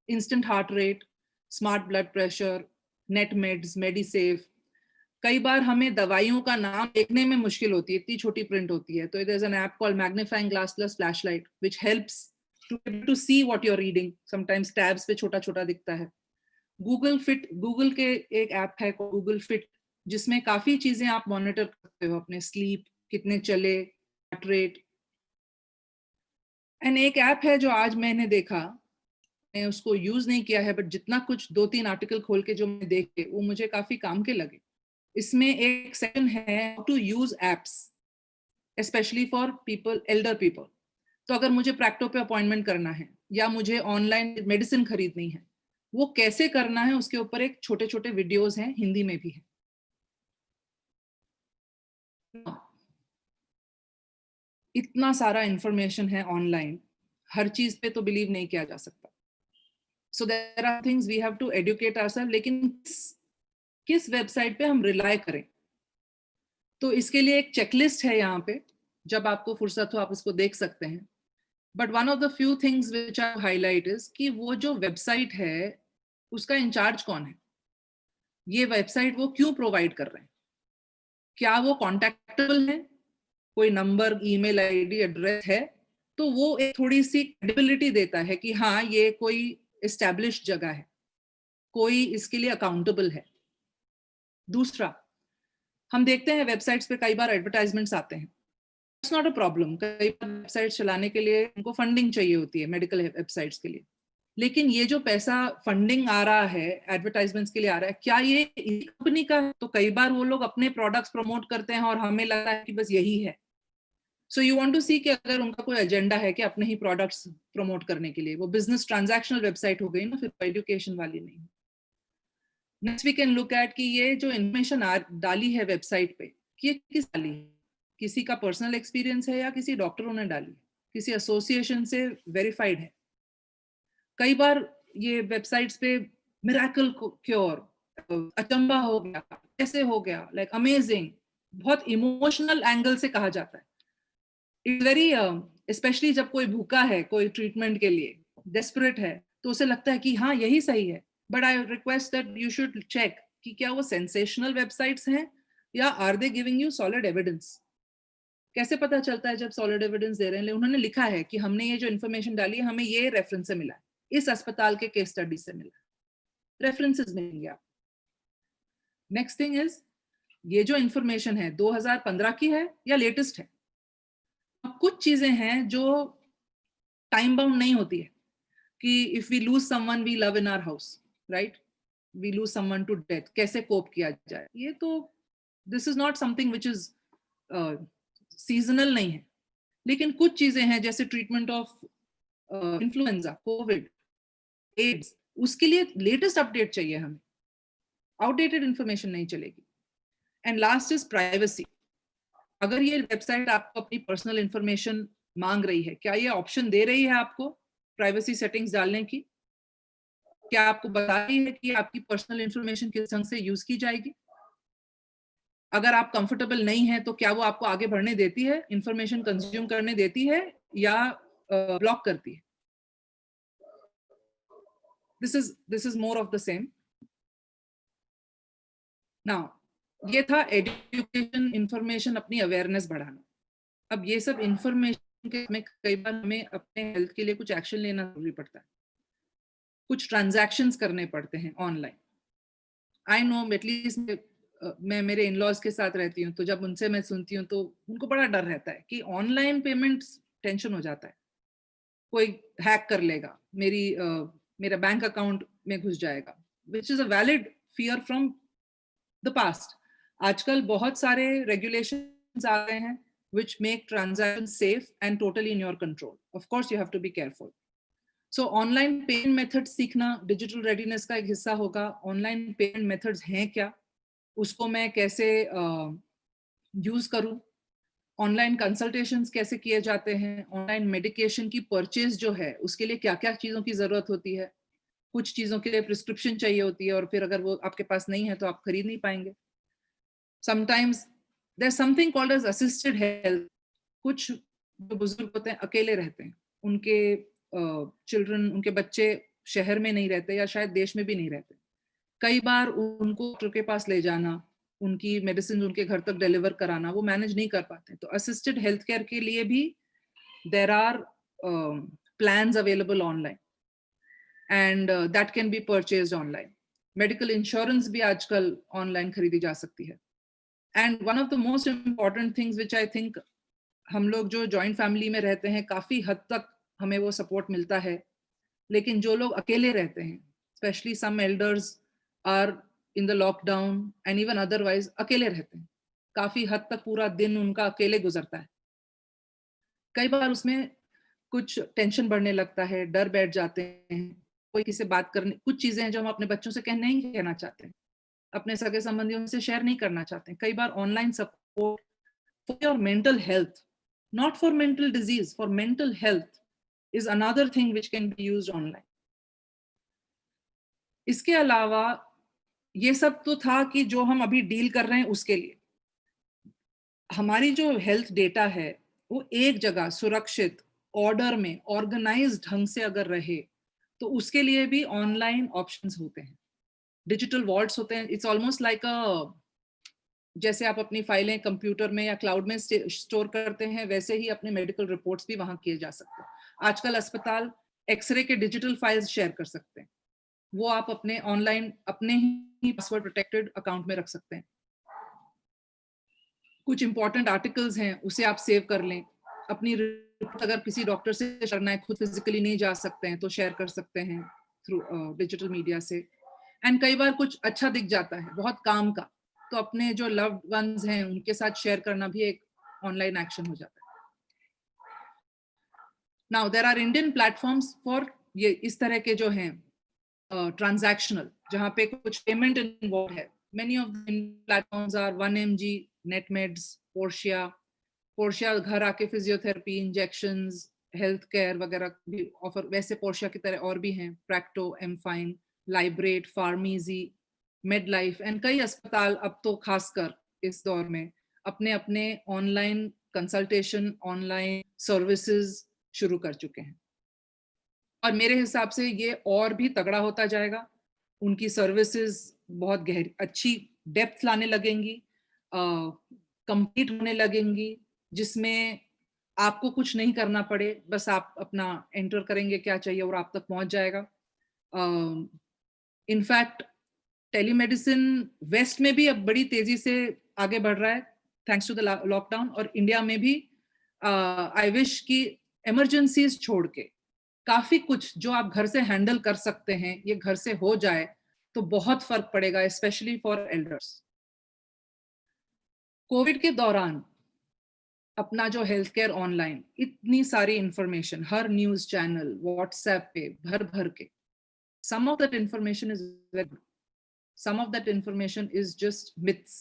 Instant heart rate, smart blood pressure, net meds, medisafe. कई बार हमें दवाइयों का नाम देखने में मुश्किल होती है, इतनी छोटी प्रिंट होती है, तो there is an app called magnifying glass plus flashlight which helps to see what you are reading. Sometimes tabs पे छोटा छोटा दिखता है। गूगल फिट, गूगल के एक ऐप है गूगल फिट, जिसमें काफी चीजें आप मॉनिटर करते हो, अपने स्लीप, कितने चले, हार्ट रेट। एंड एक ऐप है जो आज मैंने देखा, मैं उसको यूज नहीं किया है, बट जितना कुछ 2-3 आर्टिकल खोल के जो मैं देखे वो मुझे काफी काम के लगे। इसमें एक सेक्शन है to use apps specially for people, elder people. तो अगर मुझे प्रैक्टो पे अपॉइंटमेंट करना है या मुझे ऑनलाइन मेडिसिन खरीदनी है, वो कैसे करना है, उसके ऊपर एक छोटे छोटे वीडियोस हैं, हिंदी में भी है। इतना सारा इंफॉर्मेशन है ऑनलाइन, हर चीज पे तो बिलीव नहीं किया जा सकता। So there are things we have to educate ourselves, लेकिन किस वेबसाइट पे हम रिलाय करें, तो इसके लिए एक चेकलिस्ट है यहाँ पे, जब आपको फुर्सत हो आप इसको देख सकते हैं। But one of the few things which I highlight is कि वो जो वेबसाइट है उसका इंचार्ज कौन है, ये वेबसाइट वो क्यों प्रोवाइड कर रहे हैं, क्या वो कॉन्टेक्टेबल है, कोई नंबर, ईमेल आईडी, एड्रेस है, तो वो एक थोड़ी सी क्रेडिबिलिटी देता है कि हाँ ये कोई एस्टैब्लिश्ड जगह है, कोई इसके लिए अकाउंटेबल है। दूसरा, हम देखते हैं वेबसाइट्स पे कई बार एडवर्टाइजमेंट्स आते हैं, इट्स नॉट अ प्रॉब्लम, कई बार वेबसाइट्स चलाने के लिए उनको फंडिंग चाहिए होती है मेडिकल वेबसाइट्स के लिए, लेकिन ये जो पैसा फंडिंग आ रहा है एडवर्टाइजमेंट्स के लिए आ रहा है, क्या ये कंपनी का है? तो कई बार वो लोग अपने प्रोडक्ट्स प्रमोट करते हैं और हमें लगता है कि बस यही है। सो यू वांट टू सी कि अगर उनका कोई एजेंडा है कि अपने ही प्रोडक्ट्स प्रमोट करने के लिए, वो बिजनेस ट्रांजैक्शनल वेबसाइट हो गई ना, फिर एजुकेशन वाली नहीं। Next we can look at कि ये जो इन्फॉर्मेशन डाली है वेबसाइट पे, ये किस डाली है, किसी का पर्सनल एक्सपीरियंस है या किसी डॉक्टरों ने डाली, किसी एसोसिएशन से वेरीफाइड है। कई बार ये वेबसाइट्स पे मिरेकल क्योर, अचंबा हो गया, कैसे हो गया, लाइक अमेजिंग, बहुत इमोशनल एंगल से कहा जाता है। इट्स वेरी, स्पेशली जब कोई भूखा है, कोई ट्रीटमेंट के लिए डेस्परेट है, तो उसे लगता है कि हाँ यही सही है। But I request that you should check कि क्या वो सेंसेशनल वेबसाइट्स हैं या are they giving you solid evidence. कैसे पता चलता है जब सॉलिड एविडेंस दे रहे हैं, उन्होंने लिखा है कि हमने ये जो इन्फॉर्मेशन डाली है हमें ये रेफरेंस से मिला है, इस अस्पताल के केस स्टडी से मिला, रेफरेंसेस मिलेंगे आप। नेक्स्ट थिंग इज, ये जो इन्फॉर्मेशन है 2015 की है या लेटेस्ट है। कुछ चीजें हैं जो टाइम बाउंड नहीं होती है कि if we lose someone we love in our house, right, we lose someone to death, कैसे कोप किया जाए, ये तो this is not something which is seasonal नहीं है। लेकिन कुछ चीजें हैं जैसे treatment of influenza, Covid, AIDS, उसके लिए लेटेस्ट अपडेट चाहिए हमें, आउटडेटेड इंफॉर्मेशन नहीं चलेगी। And last is privacy. अगर ये वेबसाइट आपको अपनी पर्सनल इंफॉर्मेशन मांग रही है, क्या ये ऑप्शन दे रही है आपको प्राइवेसी सेटिंग्स डालने की? क्या आपको बता रही है कि आपकी पर्सनल इंफॉर्मेशन किस ढंग से यूज की जाएगी? अगर आप कंफर्टेबल नहीं है तो क्या वो आपको आगे बढ़ने देती है, इंफॉर्मेशन कंज्यूम करने देती है, या ब्लॉक करती है? This is more of the same. Now ये था एजुकेशन, इंफॉर्मेशन, अपनी अवेयरनेस बढ़ाना. अब ये सब इंफॉर्मेशन के में कई बार हमें अपने हेल्थ के लिए कुछ एक्शन लेना जरूरी पड़ता है, कुछ ट्रांजैक्शंस करने पड़ते हैं ऑनलाइन. आई नो, एटलीस्ट मैं मेरे इन लॉज के साथ रहती हूँ, तो जब उनसे मैं सुनती हूँ तो उनको बड़ा डर रहता है कि ऑनलाइन पेमेंट टेंशन हो जाता है, कोई हैक कर लेगा, मेरा बैंक अकाउंट में घुस जाएगा, which is a valid fear from the past. आजकल बहुत सारे रेगुलेशंस आ गए हैं which make transactions safe and totally in your control. Of course, you have to be careful. So, online payment methods सीखना digital readiness का एक हिस्सा होगा. Online payment methods हैं क्या, उसको मैं कैसे यूज करूं, ऑनलाइन कंसल्टेशंस कैसे किए जाते हैं, ऑनलाइन मेडिकेशन की परचेज जो है उसके लिए क्या क्या चीज़ों की ज़रूरत होती है, कुछ चीज़ों के लिए प्रिस्क्रिप्शन चाहिए होती है और फिर अगर वो आपके पास नहीं है तो आप खरीद नहीं पाएंगे. Sometimes there is something called age assisted health. कुछ जो बुजुर्ग होते हैं अकेले रहते हैं, उनके चिल्ड्रन, उनके बच्चे शहर में नहीं रहते या शायद देश में भी नहीं रहते. कई बार उनको डॉक्टर के पास ले जाना, उनकी मेडिसिन उनके घर तक डिलीवर कराना वो मैनेज नहीं कर पाते. तो असिस्टेड हेल्थ केयर के लिए भी there are plans available online and that can be purchased online. Medical insurance भी आजकल ऑनलाइन खरीदी जा सकती है. And one of the most important things which I think, हम लोग जो जॉइंट फैमिली में रहते हैं काफी हद तक हमें वो सपोर्ट मिलता है, लेकिन जो लोग अकेले रहते हैं, specially some elders are in the lockdown and even otherwise अकेले रहते हैं, काफी हद तक पूरा दिन उनका अकेले गुजरता है. कई बार उसमें कुछ टेंशन बढ़ने लगता है, डर बैठ जाते हैं, कोई किसी से बात करने, कुछ चीजें हैं जो हम अपने बच्चों से नहीं कहना चाहते, अपने सगे संबंधियों से शेयर नहीं करना चाहते. कई बार online support for your mental health, not for mental disease, for mental health is another thing which can be used online. इसके अलावा ये सब तो था कि जो हम अभी डील कर रहे हैं उसके लिए. हमारी जो हेल्थ डेटा है वो एक जगह सुरक्षित, ऑर्डर में, ऑर्गेनाइज्ड ढंग से अगर रहे तो उसके लिए भी ऑनलाइन ऑप्शंस होते हैं, डिजिटल वॉल्ट्स होते हैं. इट्स ऑलमोस्ट लाइक अ, जैसे आप अपनी फाइलें कंप्यूटर में या क्लाउड में स्टोर करते हैं, वैसे ही अपने मेडिकल रिपोर्ट्स भी वहां किए जा सकते हैं. आजकल अस्पताल एक्सरे के डिजिटल फाइल्स शेयर कर सकते हैं, वो आप अपने ऑनलाइन अपने ही पासवर्ड प्रोटेक्टेड अकाउंट में रख सकते हैं. कुछ इंपॉर्टेंट आर्टिकल्स हैं उसे आप सेव कर लें. अपनी रिपोर्ट अगर किसी डॉक्टर से करना है, खुद फिजिकली नहीं जा सकते हैं, तो शेयर कर सकते हैं थ्रू डिजिटल मीडिया से. एंड कई बार कुछ अच्छा दिख जाता है बहुत काम का, तो अपने जो लव्ड वंस हैं उनके साथ शेयर करना भी एक ऑनलाइन एक्शन हो जाता है. Now there are Indian platforms for ये इस तरह के जो हैं ट्रांजैक्शनल, जहाँ पे कुछ पेमेंट इन्वॉल्व है. Many of the platforms are 1mg, Netmeds, Portea घर आके फिजियोथेरेपी, इंजेक्शंस, हेल्थ केयर वगैरह भी ऑफर, वैसे पोर्शिया की तरह और भी हैं, प्रैक्टो, एमफाइन, लाइब्रेट, फार्मीजी, मेड लाइफ एंड कई अस्पताल अब तो खासकर इस दौर में अपने अपने ऑनलाइन कंसल्टेशन, ऑनलाइन सर्विसेज शुरू कर चुके हैं. और मेरे हिसाब से ये और भी तगड़ा होता जाएगा. उनकी सर्विसेज बहुत गहरी, अच्छी डेप्थ लाने लगेंगी, कंप्लीट होने लगेंगी, जिसमें आपको कुछ नहीं करना पड़े, बस आप अपना एंटर करेंगे क्या चाहिए और आप तक पहुंच जाएगा. इनफैक्ट टेलीमेडिसिन वेस्ट में भी अब बड़ी तेजी से आगे बढ़ रहा है थैंक्स टू द लॉकडाउन. और इंडिया में भी आई विश कि इमरजेंसीज छोड़ के काफी कुछ जो आप घर से हैंडल कर सकते हैं ये घर से हो जाए तो बहुत फर्क पड़ेगा, स्पेशली फॉर एल्डर्स. कोविड के दौरान अपना जो हेल्थ केयर ऑनलाइन, इतनी सारी इंफॉर्मेशन हर न्यूज चैनल, व्हाट्सएप पे भर भर के, some of that information is very good. Some of that information is just myths,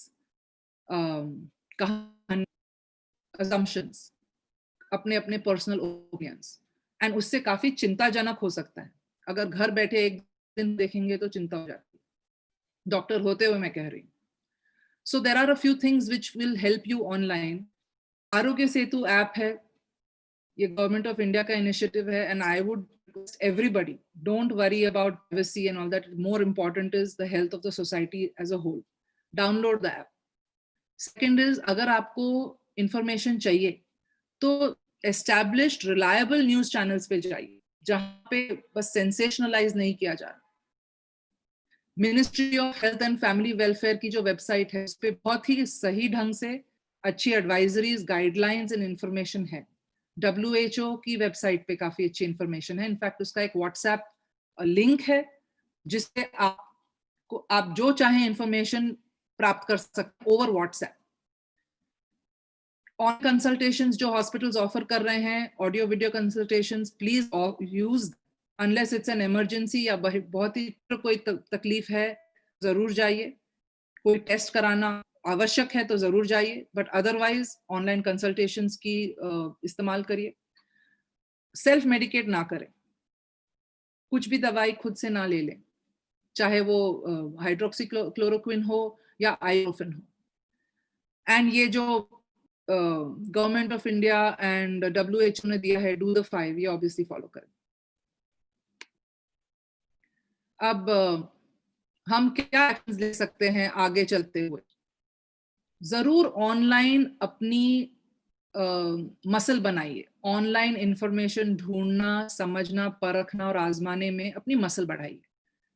assumptions, अपने अपने personal opinions. एंड उससे काफी चिंताजनक हो सकता है। अगर घर बैठे एक दिन देखेंगे तो चिंता हो जाती है, डॉक्टर होते हुए मैं कह रही हूँ। So there are a few things which will help you online. Aarogya Setu app है, ये गवर्नमेंट ऑफ इंडिया का इनिशिएटिव है, and I would request everybody, don't worry about privacy and all that, more important is the health of the society as a whole. Download the app. Second is, अगर आपको information चाहिए तो established reliable news channels पे जाइए, जहां पे बस sensationalise नहीं किया जा रहा। Ministry of health and family welfare की जो वेबसाइट है, उस पे बहुत ही सही ढंग से अच्छी एडवाइजरीज, गाइडलाइंस एंड इंफॉर्मेशन है। WHO की वेबसाइट पे काफी अच्छी इंफॉर्मेशन है। इनफैक्ट उसका एक व्हाट्सएप लिंक है जिससे आप जो चाहें इंफॉर्मेशन प्राप्त कर सकते ओवर व्हाट्सएप। ऑन कंसल्टेशंस जो हॉस्पिटल्स ऑफर कर रहे हैं, audio video consultations, please use unless it's an emergency या बहुत ही कोई तकलीफ है, जरूर जाइए। कोई टेस्ट कराना आवश्यक है तो जरूर जाइए, बट अदरवाइज ऑनलाइन कंसल्टेशंस की इस्तेमाल करिए। सेल्फ मेडिकेट ना करें, कुछ भी दवाई खुद से ना ले लें, चाहे वो हाइड्रोक्सीक्लोरोक्विन हो या आइबुप्रोफेन हो। एंड ये जो government of India and WHO ने दिया है, डू द 5, ये ऑब्वियसली फॉलो करें। अब हम क्या एक्शंस ले सकते हैं आगे चलते हुए? जरूर ऑनलाइन अपनी मसल बनाइए। ऑनलाइन इंफॉर्मेशन ढूंढना, समझना, परखना और आजमाने में अपनी मसल बढ़ाइए।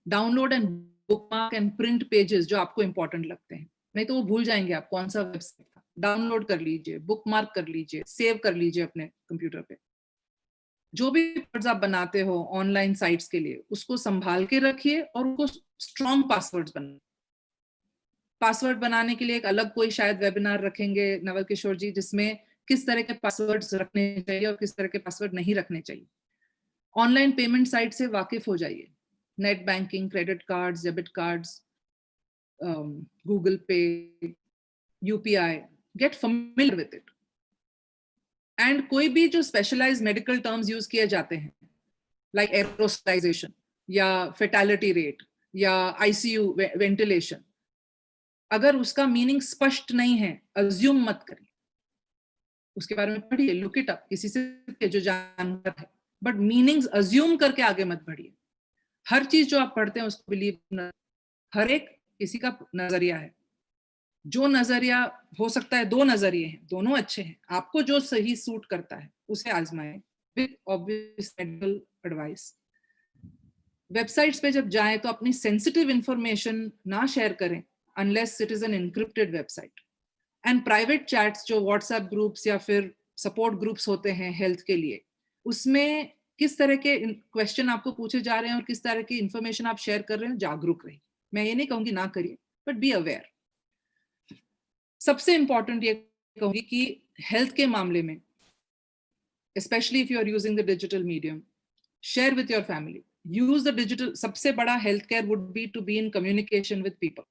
Download and bookmark and print pages जो आपको इंपॉर्टेंट लगते हैं, नहीं तो वो भूल जाएंगे आप कौन सा वेबसाइट था। डाउनलोड कर लीजिए, बुकमार्क कर लीजिए, सेव कर लीजिए अपने कंप्यूटर पे। जो भी पासवर्ड्स आप बनाते हो ऑनलाइन साइट्स के लिए, उसको संभाल के रखिए और उनको स्ट्रॉन्ग पासवर्ड्स बनाइए। पासवर्ड बनाने के लिए एक अलग कोई शायद वेबिनार रखेंगे नवल किशोर जी, जिसमें किस तरह के पासवर्ड्स रखने चाहिए और किस तरह के पासवर्ड नहीं रखने चाहिए। ऑनलाइन पेमेंट साइट से वाकिफ हो जाइए, net banking, credit cards, debit cards, Google Pay, UPI, get familiar with it. And कोई भी जो स्पेशलाइज्ड मेडिकल टर्म्स यूज किए जाते हैं, लाइक एरोसोलाइजेशन या फेटालिटी रेट या ICU वेंटिलेशन, अगर उसका मीनिंग स्पष्ट नहीं है, अज्यूम मत करिए। उसके बारे में पढ़िए, लुक इट अप, किसी से जो जानकार है, बट मीनिंग्स अज्यूम करके आगे मत बढ़िए। हर चीज जो आप पढ़ते हैं उसको बिलीव, हर एक किसी का नजरिया है। जो नजरिया हो सकता है, 2 नजरिए हैं, दोनों अच्छे हैं, आपको जो सही सूट करता है उसे आजमाएं with obvious medical advice. Websites पे जब जाएं तो अपनी सेंसिटिव इंफॉर्मेशन ना शेयर करें unless it is an encrypted website. And private chats जो व्हाट्सएप ग्रुप्स या फिर सपोर्ट ग्रुप्स होते हैं हेल्थ के लिए, उसमें किस तरह के क्वेश्चन आपको पूछे जा रहे हैं और किस तरह की इंफॉर्मेशन आप शेयर कर रहे हैं, जागरूक रहिए। मैं ये नहीं कहूंगी ना करिए, बट बी अवेयर। सबसे इंपॉर्टेंट ये कहूंगी कि हेल्थ के मामले में, specially if you are using the digital medium, share with your family, use the digital. सबसे बड़ा health care would be to be in communication with people.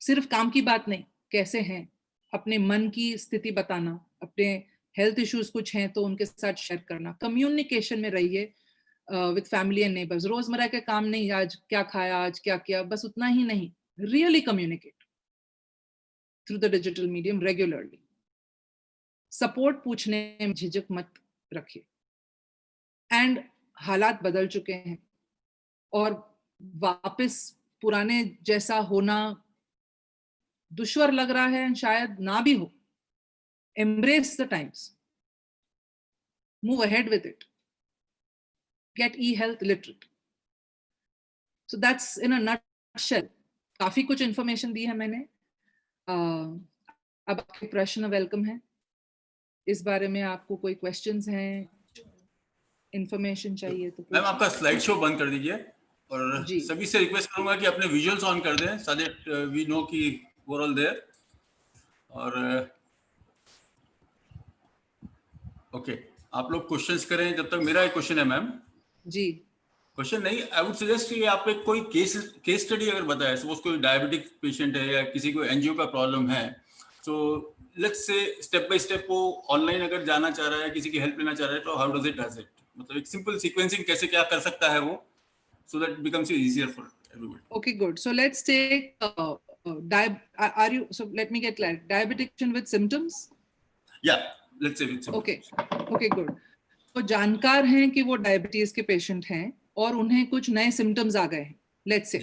सिर्फ काम की बात नहीं, कैसे हैं, अपने मन की स्थिति बताना, अपने हेल्थ इश्यूज कुछ हैं तो उनके साथ शेयर करना। कम्युनिकेशन में रहिए विद फैमिली एंड नेबर्स। रोजमर्रा के काम नहीं, आज क्या खाया, आज क्या किया, बस उतना ही नहीं, really communicate through the digital medium regularly. Support पूछने में झिझक मत रखिए। एंड हालात बदल चुके हैं और वापस पुराने जैसा होना दुश्वार लग रहा है, शायद ना भी हो। Embrace the times, move ahead with it, get e-health literate. So that's in a nutshell. काफी कुछ इंफॉर्मेशन दी है मैंने। अब आपके प्रश्न वेलकम है। इस बारे में आपको कोई क्वेश्चंस हैं, इंफॉर्मेशन चाहिए तो मैम आपका स्लाइड शो बंद कर दीजिए और सभी से रिक्वेस्ट करूंगा कि अपने विजुअल्स ऑन कर दें so that we know कि we're all there। और ओके, आप लोग क्वेश्चंस करें जब तक। मेरा एक क्वेश्चन है मैम। जी, क्वेश्चन नहीं, आई वुड सजेस्ट कि आप एक कोई केस स्टडी अगर बताएं, सपोज कोई डायबिटिक पेशेंट है या किसी को एंजियो का प्रॉब्लम है, तो let's say step by step वो ऑनलाइन अगर जाना चाह रहा है, किसी की हेल्प लेना चाह रहा है, तो हाउ डज इट मतलब एक सिंपल सीक्वेंसिंग कैसे क्या कर सकता है वो, so that it becomes easier for everybody. Okay, good. So let's take are you, so let me get clear. Diabetic patient with symptoms? Yeah, let's say with symptoms. Okay, good. तो जानकार हैं कि वो डायबिटीज के patient हैं और उन्हें कुछ नए सिम्टम्स आ गए हैं, लेट्स से,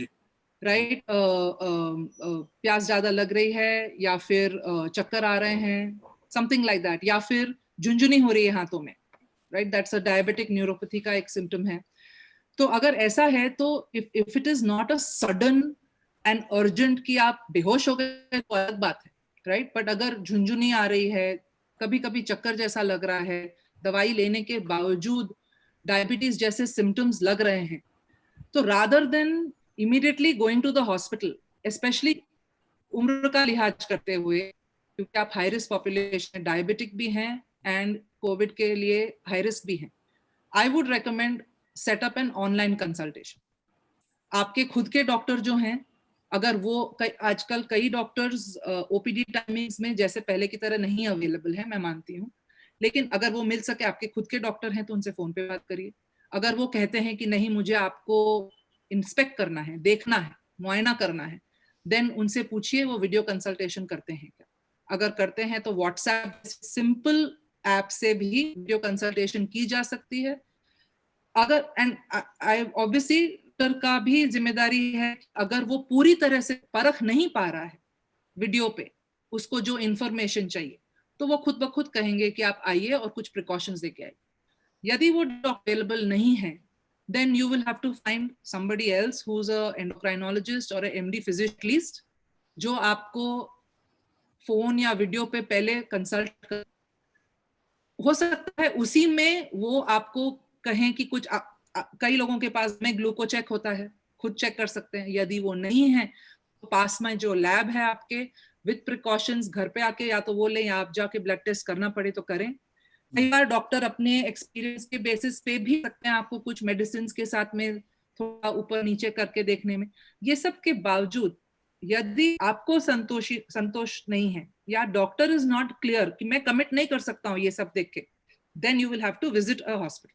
राइट, प्यास ज्यादा लग रही है या फिर चक्कर आ रहे हैं, समथिंग लाइक दैट, या फिर झुंझुनी हो रही है हाथों में, right, that's a diabetic neuropathy का एक सिम्टम है. तो अगर ऐसा है तो if it is not a sudden and urgent कि आप बेहोश हो गए तो अलग बात है, राइट, बट अगर झुंझुनी आ रही है, कभी कभी चक्कर जैसा लग रहा है, दवाई लेने के बावजूद डायबिटीज जैसे सिम्टम्स लग रहे हैं, तो rather than immediately going to the hospital, specially उम्र का लिहाज करते हुए, क्योंकि आप हाई रिस्क पॉपुलेशन, डायबिटिक भी हैं एंड कोविड के लिए हाई रिस्क भी हैं, I would recommend set up an online consultation. आपके खुद के डॉक्टर जो हैं, अगर वो आजकल कई डॉक्टर्स ओपीडी टाइमिंग्स में जैसे पहले की तरह नहीं अवेलेबल है, मैं मानती हूँ, लेकिन अगर वो मिल सके, आपके खुद के डॉक्टर हैं तो उनसे फोन पे बात करिए. अगर वो कहते हैं कि नहीं मुझे आपको इंस्पेक्ट करना है, देखना है, मुआयना करना है, देन उनसे पूछिए वो वीडियो कंसल्टेशन करते हैं क्या. अगर करते हैं तो व्हाट्सएप सिंपल ऐप से भी वीडियो कंसल्टेशन की जा सकती है. अगर एंड आई ऑब्वियसली का भी जिम्मेदारी है, अगर वो पूरी तरह से परख नहीं पा रहा है वीडियो पे, उसको जो इंफॉर्मेशन चाहिए, तो वो खुद ब खुद कहेंगे कि आप आइए और कुछ प्रिकॉशंस लेके आइए. यदि वो डॉक्टर अवेलेबल नहीं है, then you will have to find somebody else who's a endocrinologist or a MD physician, जो आपको फोन या वीडियो पे पहले कंसल्ट कर, हो सकता है उसी में वो आपको कहें कि कुछ कई लोगों के पास में ग्लूको चेक होता है, खुद चेक कर सकते हैं. यदि वो नहीं है तो पास में जो लैब है आपके, विद प्रिकॉशंस, घर पे आके या तो वो ले या आप जाके ब्लड टेस्ट करना पड़े तो करें. कई बार डॉक्टर अपने एक्सपीरियंस के बेसिस पे भी सकते हैं आपको कुछ मेडिसिन के साथ में थोड़ा ऊपर नीचे करके देखने में. ये सब के बावजूद यदि आपको संतोष नहीं है या डॉक्टर इज नॉट क्लियर कि मैं कमिट नहीं कर सकता हूँ ये सब देख के, then you will have to visit a hospital.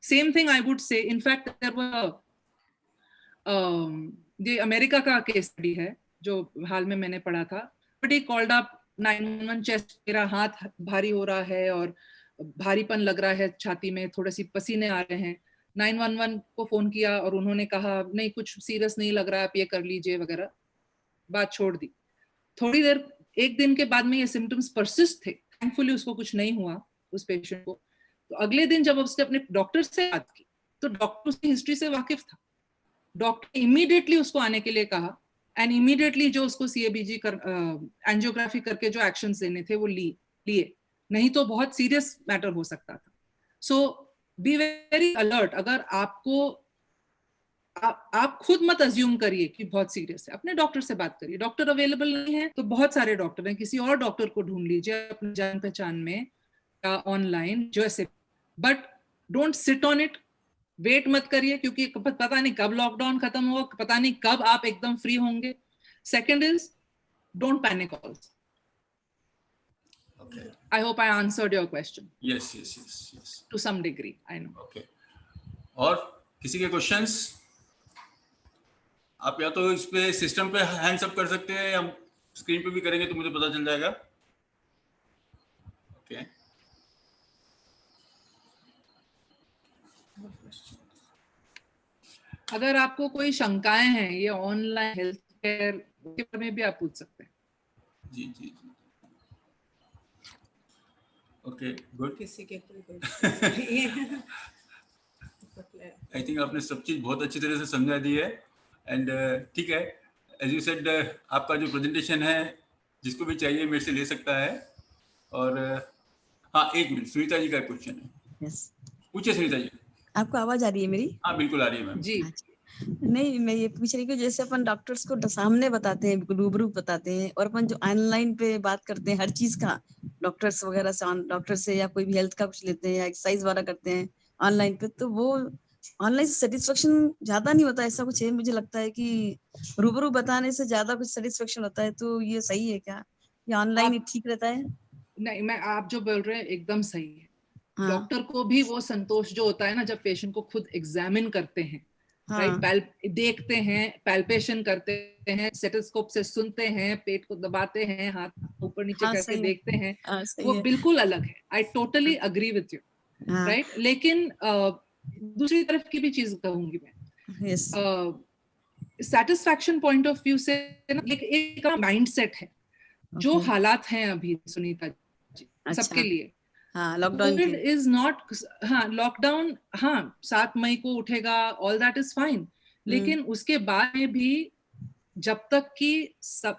Same thing I would say. In fact, there were ये अमेरिका का केस स्टडी है जो हाल में मैंने पढ़ा था. But he called up 911 chest, मेरा हाथ भारी हो रहा है और भारीपन लग रहा है छाती में, थोड़े सी पसीने आ रहे हैं. 911 को फोन किया और उन्होंने कहा नहीं कुछ सीरियस नहीं लग रहा, आप ये कर लीजिए वगैरह, बात छोड़ दी. थोड़ी देर, एक दिन के बाद में ये सिम्टम्स परसिस्ट थे. थैंकफुली उसको कुछ नहीं हुआ उस पेशेंट को. तो अगले दिन जब उसने अपने डॉक्टर से बात की तो डॉक्टर उसकी हिस्ट्री से वाकिफ था. डॉक्टर इमीडिएटली उसको आने के लिए कहा एंड इमीडिएटली जो उसको सीएबीजी एंजियोग्राफी करके जो एक्शंस लेने थे वो लिए, नहीं तो बहुत सीरियस मैटर हो सकता था. सो बी वेरी अलर्ट. अगर आपको आप खुद मत अज्यूम करिए कि बहुत सीरियस है, अपने डॉक्टर से बात करिए. डॉक्टर अवेलेबल नहीं है तो बहुत सारे डॉक्टर हैं, किसी और डॉक्टर को ढूंढ लीजिए अपनी जान पहचान में या ऑनलाइन जो ऐसे. But don't sit on it, wait मत करिए, क्योंकि पता नहीं कब लॉकडाउन खत्म होगा, पता नहीं कब आप एकदम फ्री होंगे. Second is don't panic also. Okay. I hope I answered your question. Yes. To some degree, I know. Okay. और किसी के क्वेश्चंस? आप या तो इस पे सिस्टम पे हैंड्स अप कर सकते हैं या स्क्रीन पे भी करेंगे तो मुझे पता चल जाएगा. ओके. अगर आपको कोई शंकाएं हैं ये ऑनलाइन हेल्थ केयर के बारे में भी आप पूछ सकते हैं. जी. Okay, good. किसी के कोई आई थिंक आपने सब चीज बहुत अच्छी तरह से समझा दी है. एंड ठीक है, एज यू सेड, आपका जो प्रेजेंटेशन है जिसको भी चाहिए मेरे से ले सकता है. और हाँ, एक मिनट, सुनीता जी का क्वेश्चन है. यस, पूछिए सुनीता जी. आपको आवाज आ रही है मेरी? हाँ बिल्कुल आ रही है मैम जी. नहीं, मैं ये पूछ रही हूँ जैसे अपन डॉक्टर्स को सामने बताते हैं, रूबरू बताते हैं, और अपन जो ऑनलाइन पे बात करते हैं हर चीज का, डॉक्टर्स वगैरह से, डॉक्टर से या कोई भी हेल्थ का कुछ लेते हैं या एक्सरसाइज वाला करते हैं ऑनलाइन पे, तो वो ऑनलाइन से सेटिस्फेक्शन ज्यादा नहीं होता, ऐसा कुछ है? मुझे लगता है कि रूबरू बताने से ज्यादा कुछ सेटिस्फेक्शन होता है, तो ये सही है क्या, या ऑनलाइन ही ठीक रहता है? नहीं, मैं आप जो बोल रहे हैं एकदम सही है. डॉक्टर को भी वो संतोष जो होता है ना जब पेशेंट को खुद एग्जामिन करते हैं, राइट, देखते हैं, पैल्पेशन करते हैं, स्टेथोस्कोप से सुनते हैं, पेट को दबाते हैं, हाथ ऊपर नीचे करके देखते हैं, वो बिल्कुल अलग है। I totally agree with you, right. लेकिन दूसरी तरफ की भी चीज कहूंगी मैं, सेटिस्फैक्शन पॉइंट ऑफ व्यू से एक माइंडसेट है, जो हालात हैं अभी सुनीता जी सबके लिए, कोविड इज नॉट, लॉकडाउन 7 मई को उठेगा, ऑल दैट इज फाइन, लेकिन उसके बाद में भी जब तक कि सब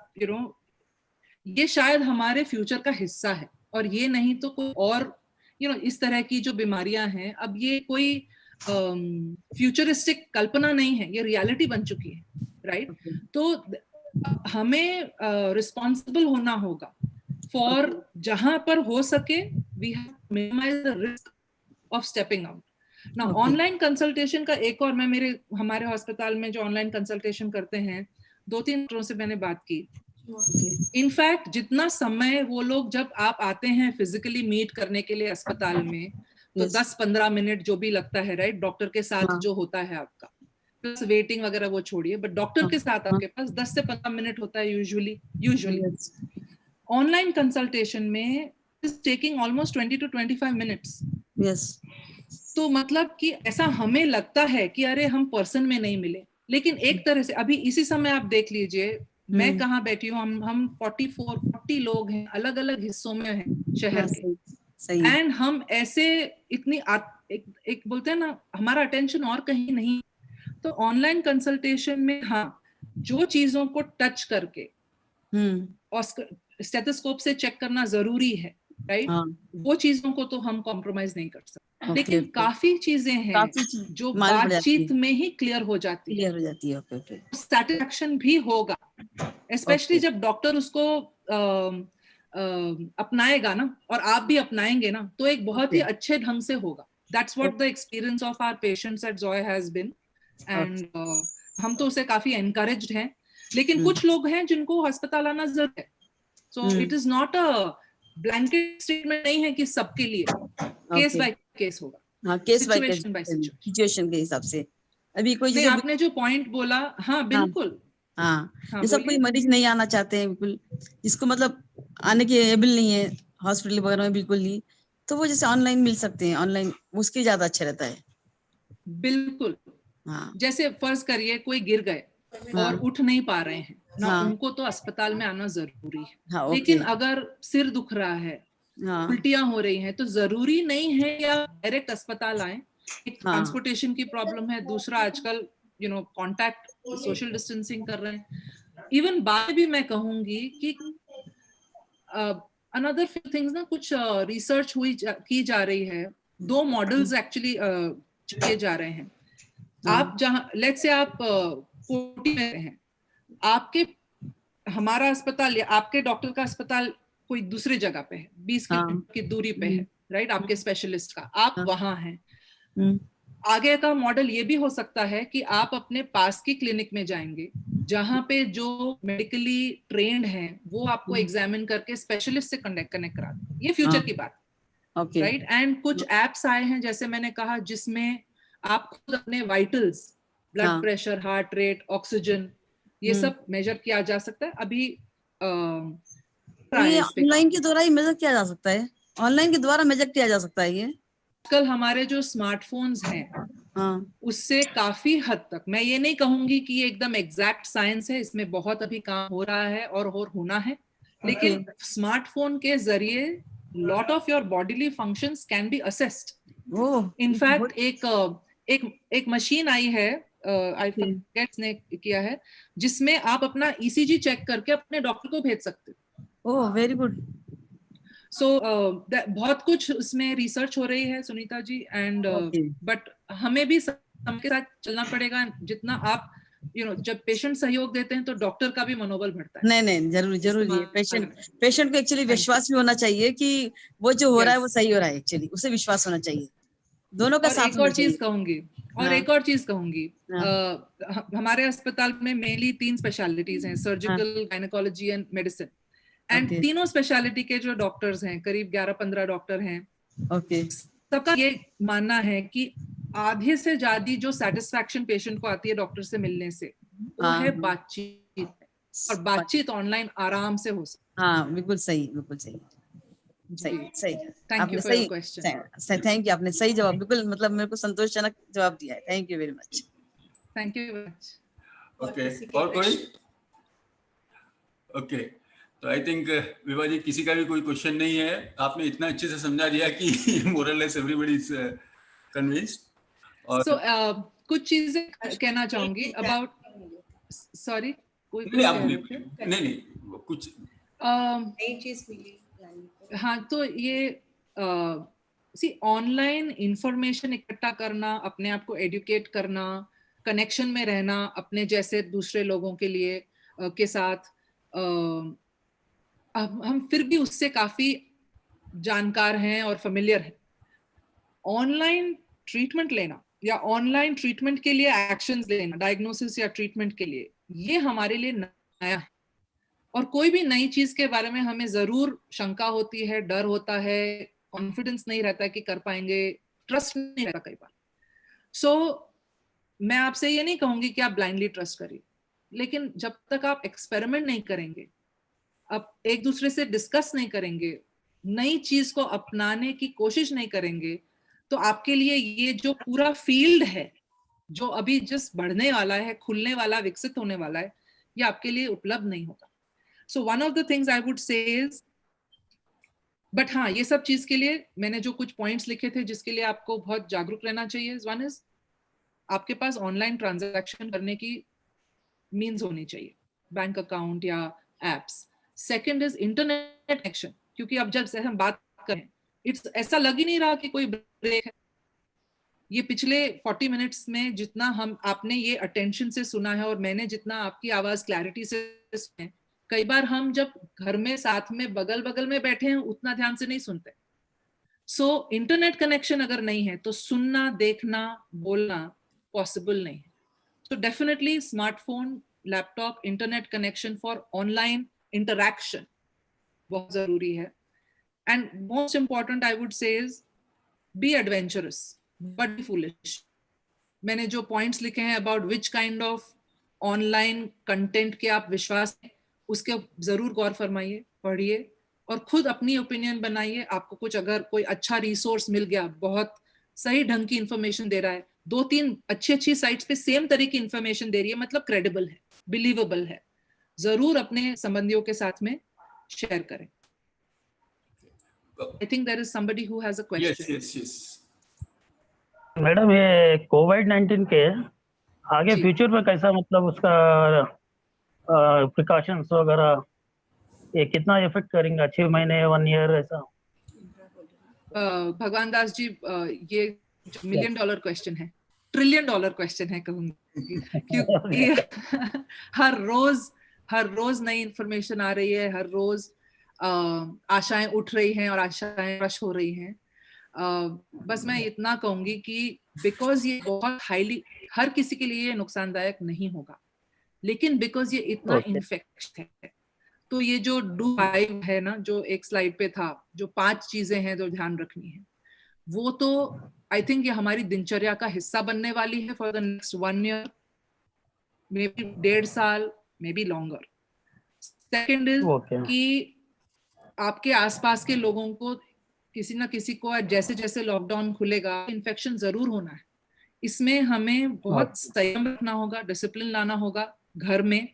ये शायद हमारे फ्यूचर का हिस्सा है, और ये नहीं तो कोई और इस तरह की जो बीमारियां हैं, अब ये कोई फ्यूचरिस्टिक कल्पना नहीं है, ये रियलिटी बन चुकी है, राइट। तो हमें रिस्पॉन्सिबल होना होगा फॉर जहां पर हो सके, we have to minimise the risk of stepping out. ना ऑनलाइन कंसल्टेशन का एक और, मैं हमारे हॉस्पिटल में जो ऑनलाइन कंसल्टेशन करते हैं, 2-3 डॉक्टरों से मैंने बात की। इनफैक्ट जितना समय वो लोग, जब आप आते हैं फिजिकली मीट करने के लिए अस्पताल में, तो 10-15 मिनट जो भी लगता है, राइट, डॉक्टर के साथ जो होता है आपका, प्लस वेटिंग वगैरह वो छोड़िए, बट डॉक्टर के साथ आपके पास 10 से 15 मिनट होता है यूजुअली। ऑनलाइन कंसल्टेशन में is taking almost 20 to 25 minutes. तो मतलब कि ऐसा हमें लगता है कि अरे हम पर्सन में नहीं मिले, लेकिन एक तरह से अभी इसी समय आप देख लीजिए, मैं कहाँ बैठी हूँ, हम 40 लोग हैं, अलग अलग हिस्सों में हैं शहर के, एंड हम ऐसे इतनी एक बोलते हैं ना, हमारा अटेंशन और कहीं नहीं। तो ऑनलाइन कंसल्टेशन में जो चीजों को टच करके और स्टेथोस्कोप से चेक करना जरूरी है, राइट, वो चीजों को तो हम कॉम्प्रोमाइज नहीं कर सकते, लेकिन काफी चीजें हैं जो बातचीत में ही क्लियर हो जाती है। सैटिस्फैक्शन भी होगा, स्पेशली जब डॉक्टर उसको अपनाएगा ना, और आप भी अपनाएंगे ना, तो एक बहुत ही अच्छे ढंग से होगा। That's what the experience of our patients at Joy has been, and हम तो उसे काफी एनकरेज्ड हैं। लेकिन कुछ लोग हैं जिनको अस्पताल आना जरूर है, so it is not a blanket statement नहीं है कि सबके लिए, केस बाय केस होगा, case by case, situation bye situation के हिसाब से। अभी कोई जैसे आपने जो पॉइंट बोला, बिल्कुल, जैसे कोई मरीज नहीं आना चाहते हैं, बिल्कुल, जिसको मतलब आने के एबल नहीं है हॉस्पिटल वगैरह में, बिल्कुल नहीं, तो वो जैसे ऑनलाइन मिल सकते हैं, ऑनलाइन उसके ज्यादा अच्छा रहता है। बिल्कुल, जैसे फर्ज करिए कोई गिर गए और उठ नहीं पा रहे हैं ना, उनको तो अस्पताल में आना जरूरी है। लेकिन अगर सिर दुख रहा है, उल्टियां हो रही हैं, तो जरूरी नहीं है या डायरेक्ट अस्पताल आए। एक ट्रांसपोर्टेशन की प्रॉब्लम है, दूसरा आजकल कांटेक्ट, सोशल डिस्टेंसिंग कर रहे हैं। इवन बाद भी मैं कहूंगी कि अनदर फ्यू थिंग्स ना, कुछ रिसर्च की जा रही है, 2 मॉडल्स एक्चुअली किए जा रहे हैं। आप जहां, लेट्स से आप कोटी में हैं, आपके हमारा अस्पताल या आपके डॉक्टर का अस्पताल कोई दूसरी जगह पे है, 20 किलोमीटर की दूरी पे है, राइट, आपके स्पेशलिस्ट का, आप वहां हैं। आगे का मॉडल ये भी हो सकता है कि आप अपने पास की क्लिनिक में जाएंगे, जहां पे जो मेडिकली ट्रेन्ड हैं वो आपको एग्जामिन करके स्पेशलिस्ट से कनेक्ट करा दें। ये फ्यूचर की बात, राइट। एंड कुछ एप्स आए हैं, जैसे मैंने कहा, जिसमें आप खुद अपने vitals, blood pressure, heart rate, oxygen, ये सब मेजर किया जा सकता है। अभी ऑनलाइन के द्वारा ही मेजर किया जा सकता है, ऑनलाइन के द्वारा मेजर किया जा सकता है। ये कल हमारे जो स्मार्टफोन्स हैं, उससे काफी हद तक, मैं ये नहीं कहूंगी कि ये एकदम एग्जैक्ट साइंस है, इसमें बहुत अभी काम हो रहा है और होना है, लेकिन स्मार्टफोन के जरिए lot of your bodily functions can be assessed. In fact एक मशीन आई है, आई फॉरगेट ने किया है, जिसमें आप अपना ईसीजी चेक करके अपने डॉक्टर को भेज सकते हो। ओह, वेरी गुड। सो बहुत कुछ उसमें रिसर्च हो रही है सुनीता जी, एंड बट हमें भी समय के साथ चलना पड़ेगा। जितना आप जब पेशेंट सहयोग देते हैं तो डॉक्टर का भी मनोबल बढ़ता है। नहीं, जरूरी है। पेशेंट को एक्चुअली विश्वास भी होना चाहिए कि वो जो हो रहा है वो सही हो रहा है, एक्चुअली उसे विश्वास होना चाहिए। दोनों का साथ। एक और चीज कहूंगी, हमारे अस्पताल में मेनली 3 स्पेशलिटीज हैं, surgical, gynaecology and medicine, and तीनों स्पेशलिटी के जो डॉक्टर्स हैं, करीब 11-15 डॉक्टर हैं। सबका ये मानना है कि आधे से ज्यादा जो सेटिस्फैक्शन पेशेंट को आती है डॉक्टर से मिलने से वो है बातचीत, और बातचीत ऑनलाइन आराम से हो सकती है। हाँ बिल्कुल सही, बिल्कुल सही, सही सही। Thank you for your question. Thank you, आपने सही जवाब, बिल्कुल मतलब मेरे को संतोषजनक जवाब दिया है। Thank you very much. Thank you very much. Okay, और कोई? ओके, तो आई थिंक विभा जी किसी का भी कोई क्वेश्चन नहीं है, आपने इतना अच्छे से समझा दिया कि मोरलेस एवरीबॉडी इज कन्विंस्ड। और कुछ चीजें कहना चाहूंगी अबाउट, सॉरी कोई नहीं कुछ नई चीज मिली। हाँ, तो ये ऑनलाइन इंफॉर्मेशन इकट्ठा करना, अपने आप को एडुकेट करना, कनेक्शन में रहना अपने जैसे दूसरे लोगों के लिए के साथ, हम फिर भी उससे काफी जानकार हैं और फेमिलियर हैं। ऑनलाइन ट्रीटमेंट लेना या ऑनलाइन ट्रीटमेंट के लिए एक्शंस लेना, डायग्नोसिस या ट्रीटमेंट के लिए, ये हमारे लिए नया है। और कोई भी नई चीज के बारे में हमें जरूर शंका होती है, डर होता है, कॉन्फिडेंस नहीं रहता कि कर पाएंगे, ट्रस्ट नहीं रहता कई बार। सो मैं आपसे ये नहीं कहूंगी कि आप ब्लाइंडली ट्रस्ट करिए, लेकिन जब तक आप एक्सपेरिमेंट नहीं करेंगे, आप एक दूसरे से डिस्कस नहीं करेंगे, नई चीज को अपनाने की कोशिश नहीं करेंगे, तो आपके लिए ये जो पूरा फील्ड है जो अभी जस्ट बढ़ने वाला है, खुलने वाला, विकसित होने वाला है, ये आपके लिए उपलब्ध नहीं होगा। So one of the things I would say is, but हाँ, ये सब चीज के लिए मैंने जो कुछ पॉइंट्स लिखे थे जिसके लिए आपको बहुत जागरूक रहना चाहिए, one is आपके पास ऑनलाइन ट्रांजैक्शन करने की मीन्स होनी चाहिए, बैंक अकाउंट या apps. Second is internet connection, क्योंकि अब जब से हम बात करें, इट्स ऐसा लग ही नहीं रहा कि कोई ब्रेक है। ये पिछले 40 मिनट्स में जितना हम आपने ये अटेंशन से सुना है और मैंने जितना आपकी आवाज क्लैरिटी से सुने, कई बार हम जब घर में साथ में बगल बगल में बैठे हैं उतना ध्यान से नहीं सुनते। सो इंटरनेट कनेक्शन अगर नहीं है तो सुनना, देखना, बोलना पॉसिबल नहीं है। तो definitely smartphone, laptop, internet connection for online interaction बहुत जरूरी है। And most important I would say is be adventurous but be foolish. मैंने जो पॉइंट्स लिखे हैं about which kind of online content के आप विश्वास, उसके जरूर गौर फरमाइए, पढ़िए और खुद अपनी ओपिनियन बनाइए। आपको कुछ अगर कोई अच्छा रिसोर्स मिल गया, बहुत सही ढंग की इंफॉर्मेशन दे रहा है, 2-3 अच्छी साइट्स पे सेम तरह की इंफॉर्मेशन दे रही है, मतलब क्रेडिबल है, बिलीवेबल है, जरूर अपने संबंधियों के साथ में शेयर करें। I think there is somebody who has a question. Yes madam, ये कोविड-19 के आगे फ्यूचर में कैसा, मतलब उसका प्रिकॉशंस वगैरह ये कितना इफेक्ट करेंगे, 6 महीने, 1 ईयर ऐसा? भगवान दास जी, ये $1 मिलियन क्वेश्चन है, $1 ट्रिलियन क्वेश्चन है कहूंगी, क्योंकि हर रोज नई इंफॉर्मेशन आ रही है, हर रोज आशाएं उठ रही हैं और आशाएं क्रश हो रही हैं। बस मैं इतना कहूंगी कि बिकॉज ये बहुत हाईली, हर किसी के लिए नुकसानदायक नहीं होगा, लेकिन बिकॉज ये इतना इन्फेक्शन है, तो ये जो डू 5 है ना, जो एक स्लाइड पे था, जो 5 चीजें हैं जो ध्यान रखनी है, वो तो आई थिंक ये हमारी दिनचर्या का हिस्सा बनने वाली है for the next 1 year, may be 1.5 साल, may be longer. Second is कि आपके आसपास के लोगों को, किसी ना किसी को जैसे जैसे लॉकडाउन खुलेगा, इन्फेक्शन जरूर होना है। इसमें हमें बहुत संयम रखना होगा, डिसिप्लिन लाना होगा घर में।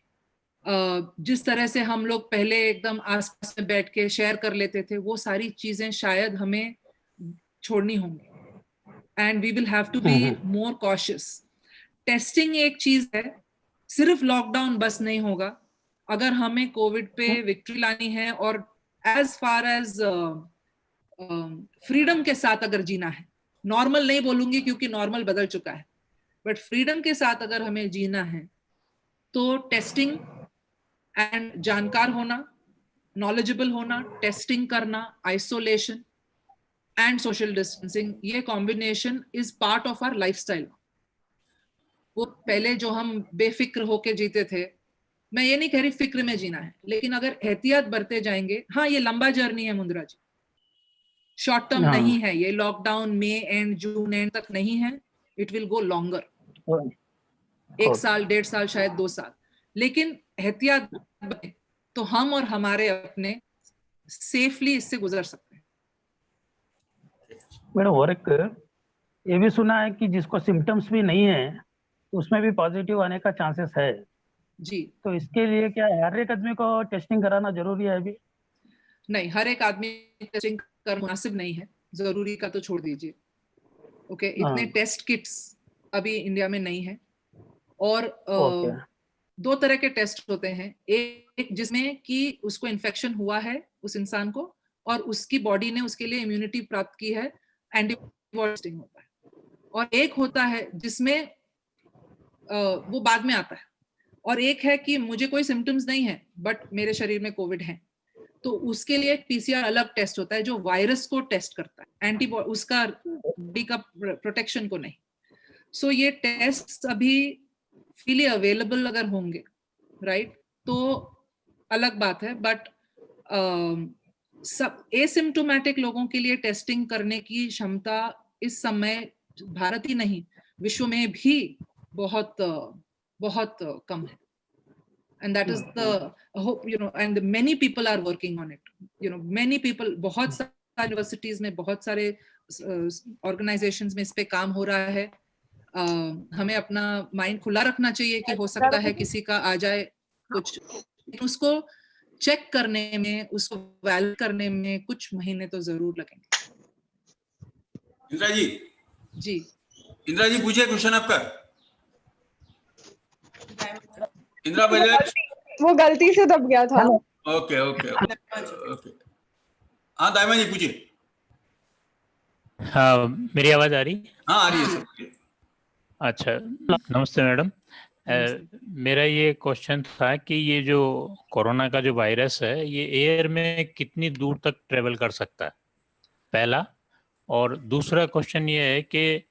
जिस तरह से हम लोग पहले एकदम आसपास में बैठ के शेयर कर लेते थे, वो सारी चीजें शायद हमें छोड़नी होंगी and we will have to be more cautious. Testing एक चीज है, सिर्फ लॉकडाउन बस नहीं होगा। अगर हमें कोविड पे विक्ट्री लानी है और एज फार एज फ्रीडम के साथ अगर जीना है, नॉर्मल नहीं बोलूंगी क्योंकि नॉर्मल बदल चुका है, बट फ्रीडम के साथ अगर हमें जीना है तो टेस्टिंग एंड जानकार होना, नॉलेजेबल होना, टेस्टिंग करना, आइसोलेशन एंड सोशल डिस्टेंसिंग, ये combination is part of our lifestyle. वो पहले जो हम बेफिक्र होके जीते थे, मैं ये नहीं कह रही फिक्र में जीना है, लेकिन अगर एहतियात बरते जाएंगे, हाँ ये लंबा जर्नी है मुंद्रा जी, शॉर्ट टर्म हाँ। नहीं है ये, lockdown May and June end तक नहीं है, इट विल गो लॉन्गर, 1 साल 1.5 साल शायद 2 साल। लेकिन एहतियात बरतें तो हम और हमारे अपने सेफली इससे गुजर सकते हैं। मैडम और एक ये भी सुना है कि जिसको सिम्टम्स भी नहीं है उसमें भी पॉजिटिव आने का चांसेस है जी तो इसके लिए क्या हर एक आदमी को टेस्टिंग कराना जरूरी है अभी? नहीं, हर एक आदमी टेस्टिंग कर मुनासिब नहीं है, जरूरी का तो छोड़ दीजिए। ओके, इतने टेस्ट किट्स अभी इंडिया में नहीं है। और ओके 2 तरह के टेस्ट होते हैं, एक जिसमें कि उसको इन्फेक्शन हुआ है उस इंसान को और उसकी बॉडी ने उसके लिए इम्यूनिटी प्राप्त की है, एंटीबॉडी टेस्टिंग होता है। और एक होता है जिसमें वो बाद में आता है, और एक है कि मुझे कोई सिम्टम्स नहीं है बट मेरे शरीर में कोविड है, तो उसके लिए एक पीसीआर अलग टेस्ट होता है जो वायरस को टेस्ट करता है, एंटीबॉडी उसका बॉडी का प्रोटेक्शन को नहीं। सो ये टेस्ट अभी फ्रीली अवेलेबल अगर होंगे, राइट, तो अलग बात है, बट सब एसिम्टोमेटिक लोगों के लिए टेस्टिंग करने की क्षमता इस समय भारत ही नहीं विश्व में भी बहुत बहुत कम है, and that is the hope, you know, and many people are working on it, you know, many people, बहुत सारे यूनिवर्सिटीज में, बहुत सारे ऑर्गेनाइजेशंस में इस पे काम हो रहा है। हमें अपना माइंड खुला रखना चाहिए कि हो सकता है किसी का आ जाए कुछ, उसको चेक करने में, उसको वैलिड करने में कुछ महीने तो जरूर लगेंगे। इंदिरा जी, जी इंदिरा जी पूछिए क्वेश्चन आपका। इंदिरा बजाज, वो गलती से दब गया था। ओके ओके ओके, हाँ दाइमा जी पूछिए। हाँ, मेरी आवाज आ रही? हाँ आ रही है सर। अच्छा, नमस्ते मैडम। मेरा ये क्वेश्चन था कि ये जो कोरोना का जो वायरस है ये एयर में कितनी दूर तक ट्रेवल कर सकता है, पहला। और दूसरा क्वेश्चन ये है कि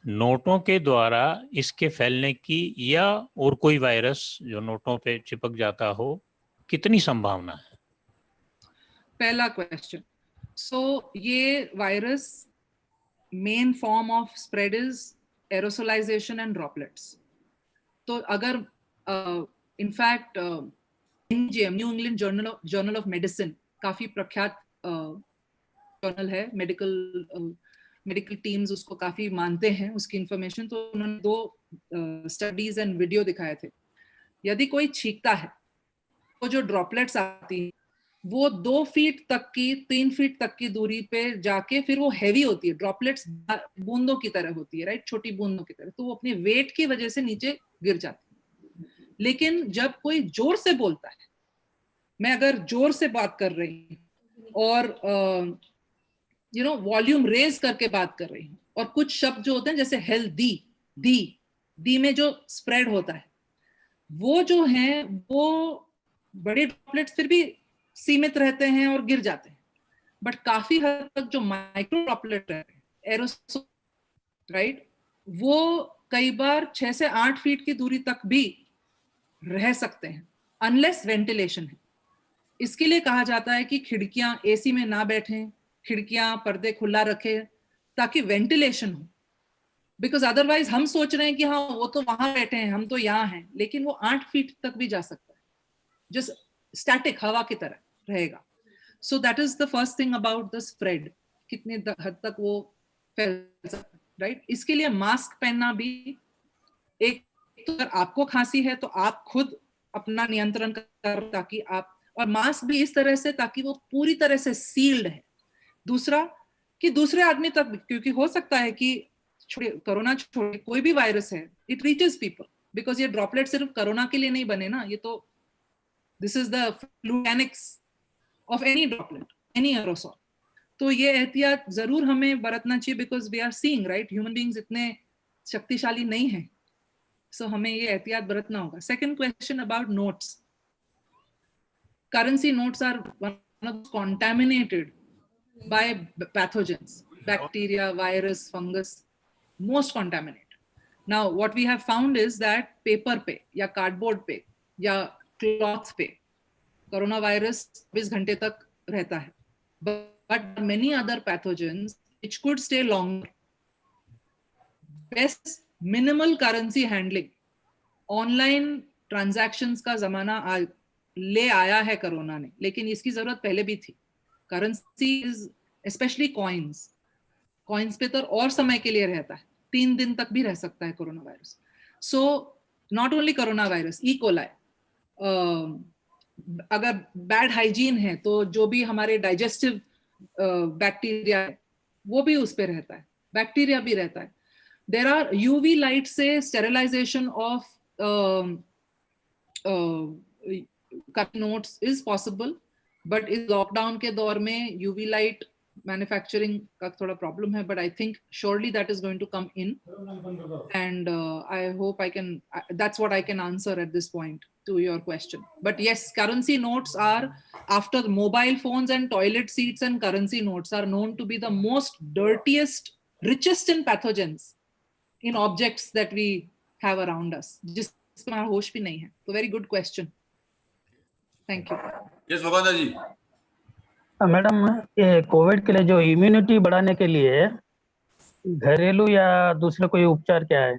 नोटों के द्वारा इसके फैलने की या और कोई वायरस जो नोटों पे चिपक जाता हो, कितनी संभावना है? पहला क्वेश्चन, सो ये virus main form of spread is aerosolization and droplets. तो अगर in fact NGM, New England journal of medicine, काफी प्रख्यात जर्नल है, मेडिकल टीम्स उसको काफी मानते हैं उसकी इंफॉर्मेशन, तो उन्होंने 2 स्टडीज एंड वीडियो दिखाए थे। यदि कोई छींकता है तो जो ड्रॉपलेट्स आती हैं वो 2 फीट तक की, 3 फीट तक की दूरी पे जाके फिर वो हैवी होती है, ड्रॉपलेट्स बूंदों की तरह होती है, राइट, छोटी बूंदों की तरह, तो वो अपने वेट की वजह से नीचे गिर जाती है। लेकिन जब कोई जोर से बोलता है, मैं अगर जोर से बात कर रही हूँ और यू नो वॉल्यूम रेज करके बात कर रही हूँ, और कुछ शब्द जो होते हैं जैसे हेल्दी, दी में जो स्प्रेड होता है, वो जो है वो बड़े ड्रॉपलेट्स फिर भी सीमित रहते हैं और गिर जाते हैं, बट काफी हद तक जो माइक्रो ड्रॉपलेट रहते हैं, एरोसोल, राइट, वो कई बार 6 से 8 फीट की दूरी तक भी रह सकते हैं अनलेस वेंटिलेशन है। इसके लिए कहा जाता है कि खिड़कियां, एसी में ना बैठें, खिड़कियां पर्दे खुला रखें ताकि वेंटिलेशन हो, बिकॉज अदरवाइज हम सोच रहे हैं कि हाँ वो तो वहां बैठे हैं, हम तो यहाँ हैं, लेकिन वो 8 फीट तक भी जा सकता है, जस्ट स्टैटिक हवा की तरह रहेगा। So that is the first thing about the spread, कितने हद तक वो फैल सकता है, राइट। इसके लिए मास्क पहनना भी एक, तो अगर आपको खांसी है तो आप खुद अपना नियंत्रण कर, ताकि आप, और मास्क भी इस तरह से ताकि वो पूरी तरह से सील्ड है। दूसरा कि दूसरे आदमी तक, क्योंकि हो सकता है कि कोरोना छोड़े कोई भी वायरस है, इट रीचेस पीपल, बिकॉज ये ड्रॉपलेट सिर्फ कोरोना के लिए नहीं बने ना, ये तो this is the fluidics of any droplet, any aerosol. तो ये एहतियात जरूर हमें बरतना चाहिए, because we are seeing, right, human beings इतने शक्तिशाली नहीं है, सो हमें ये एहतियात बरतना होगा। Second question about notes, currency notes are contaminated by pathogens, bacteria, virus, fungus, most contaminated. Now what we have found is that paper पे या कार्डबोर्ड पे या क्लॉथ पे कोरोना वायरस 20 घंटे तक रहता है, but many other pathogens which could stay longer. Best minimal currency handling. Online transactions का जमाना ले आया है कोरोना ने, लेकिन इसकी जरूरत पहले भी थी. Currency is especially coins पे तो और समय के लिए रहता है, 3 दिन तक भी रह सकता है corona virus. So not only corona virus, E. coli, अगर बैड हाइजीन है तो जो भी हमारे डाइजेस्टिव बैक्टीरिया है वो भी उस पे रहता है, बैक्टीरिया भी रहता है. देयर आर यूवी लाइट से sterilisation of notes is possible, but इस लॉकडाउन के दौर में यूवी लाइट मैन्युफैक्चरिंग का थोड़ा प्रॉब्लम है, but I think surely that is going to come in, and I hope I can, that's what I can answer at this point to your question. But yes, currency notes are, after mobile phones and toilet seats, and currency notes are known to be the most dirtiest, richest in pathogens in objects that we have around us, जिसमें हमारा होश भी नहीं है. So very good question. Thank you. Yes, भगवान जी. Madam, ये Covid के लिए जो इम्यूनिटी बढ़ाने के लिए घरेलू या दूसरा कोई उपचार क्या है?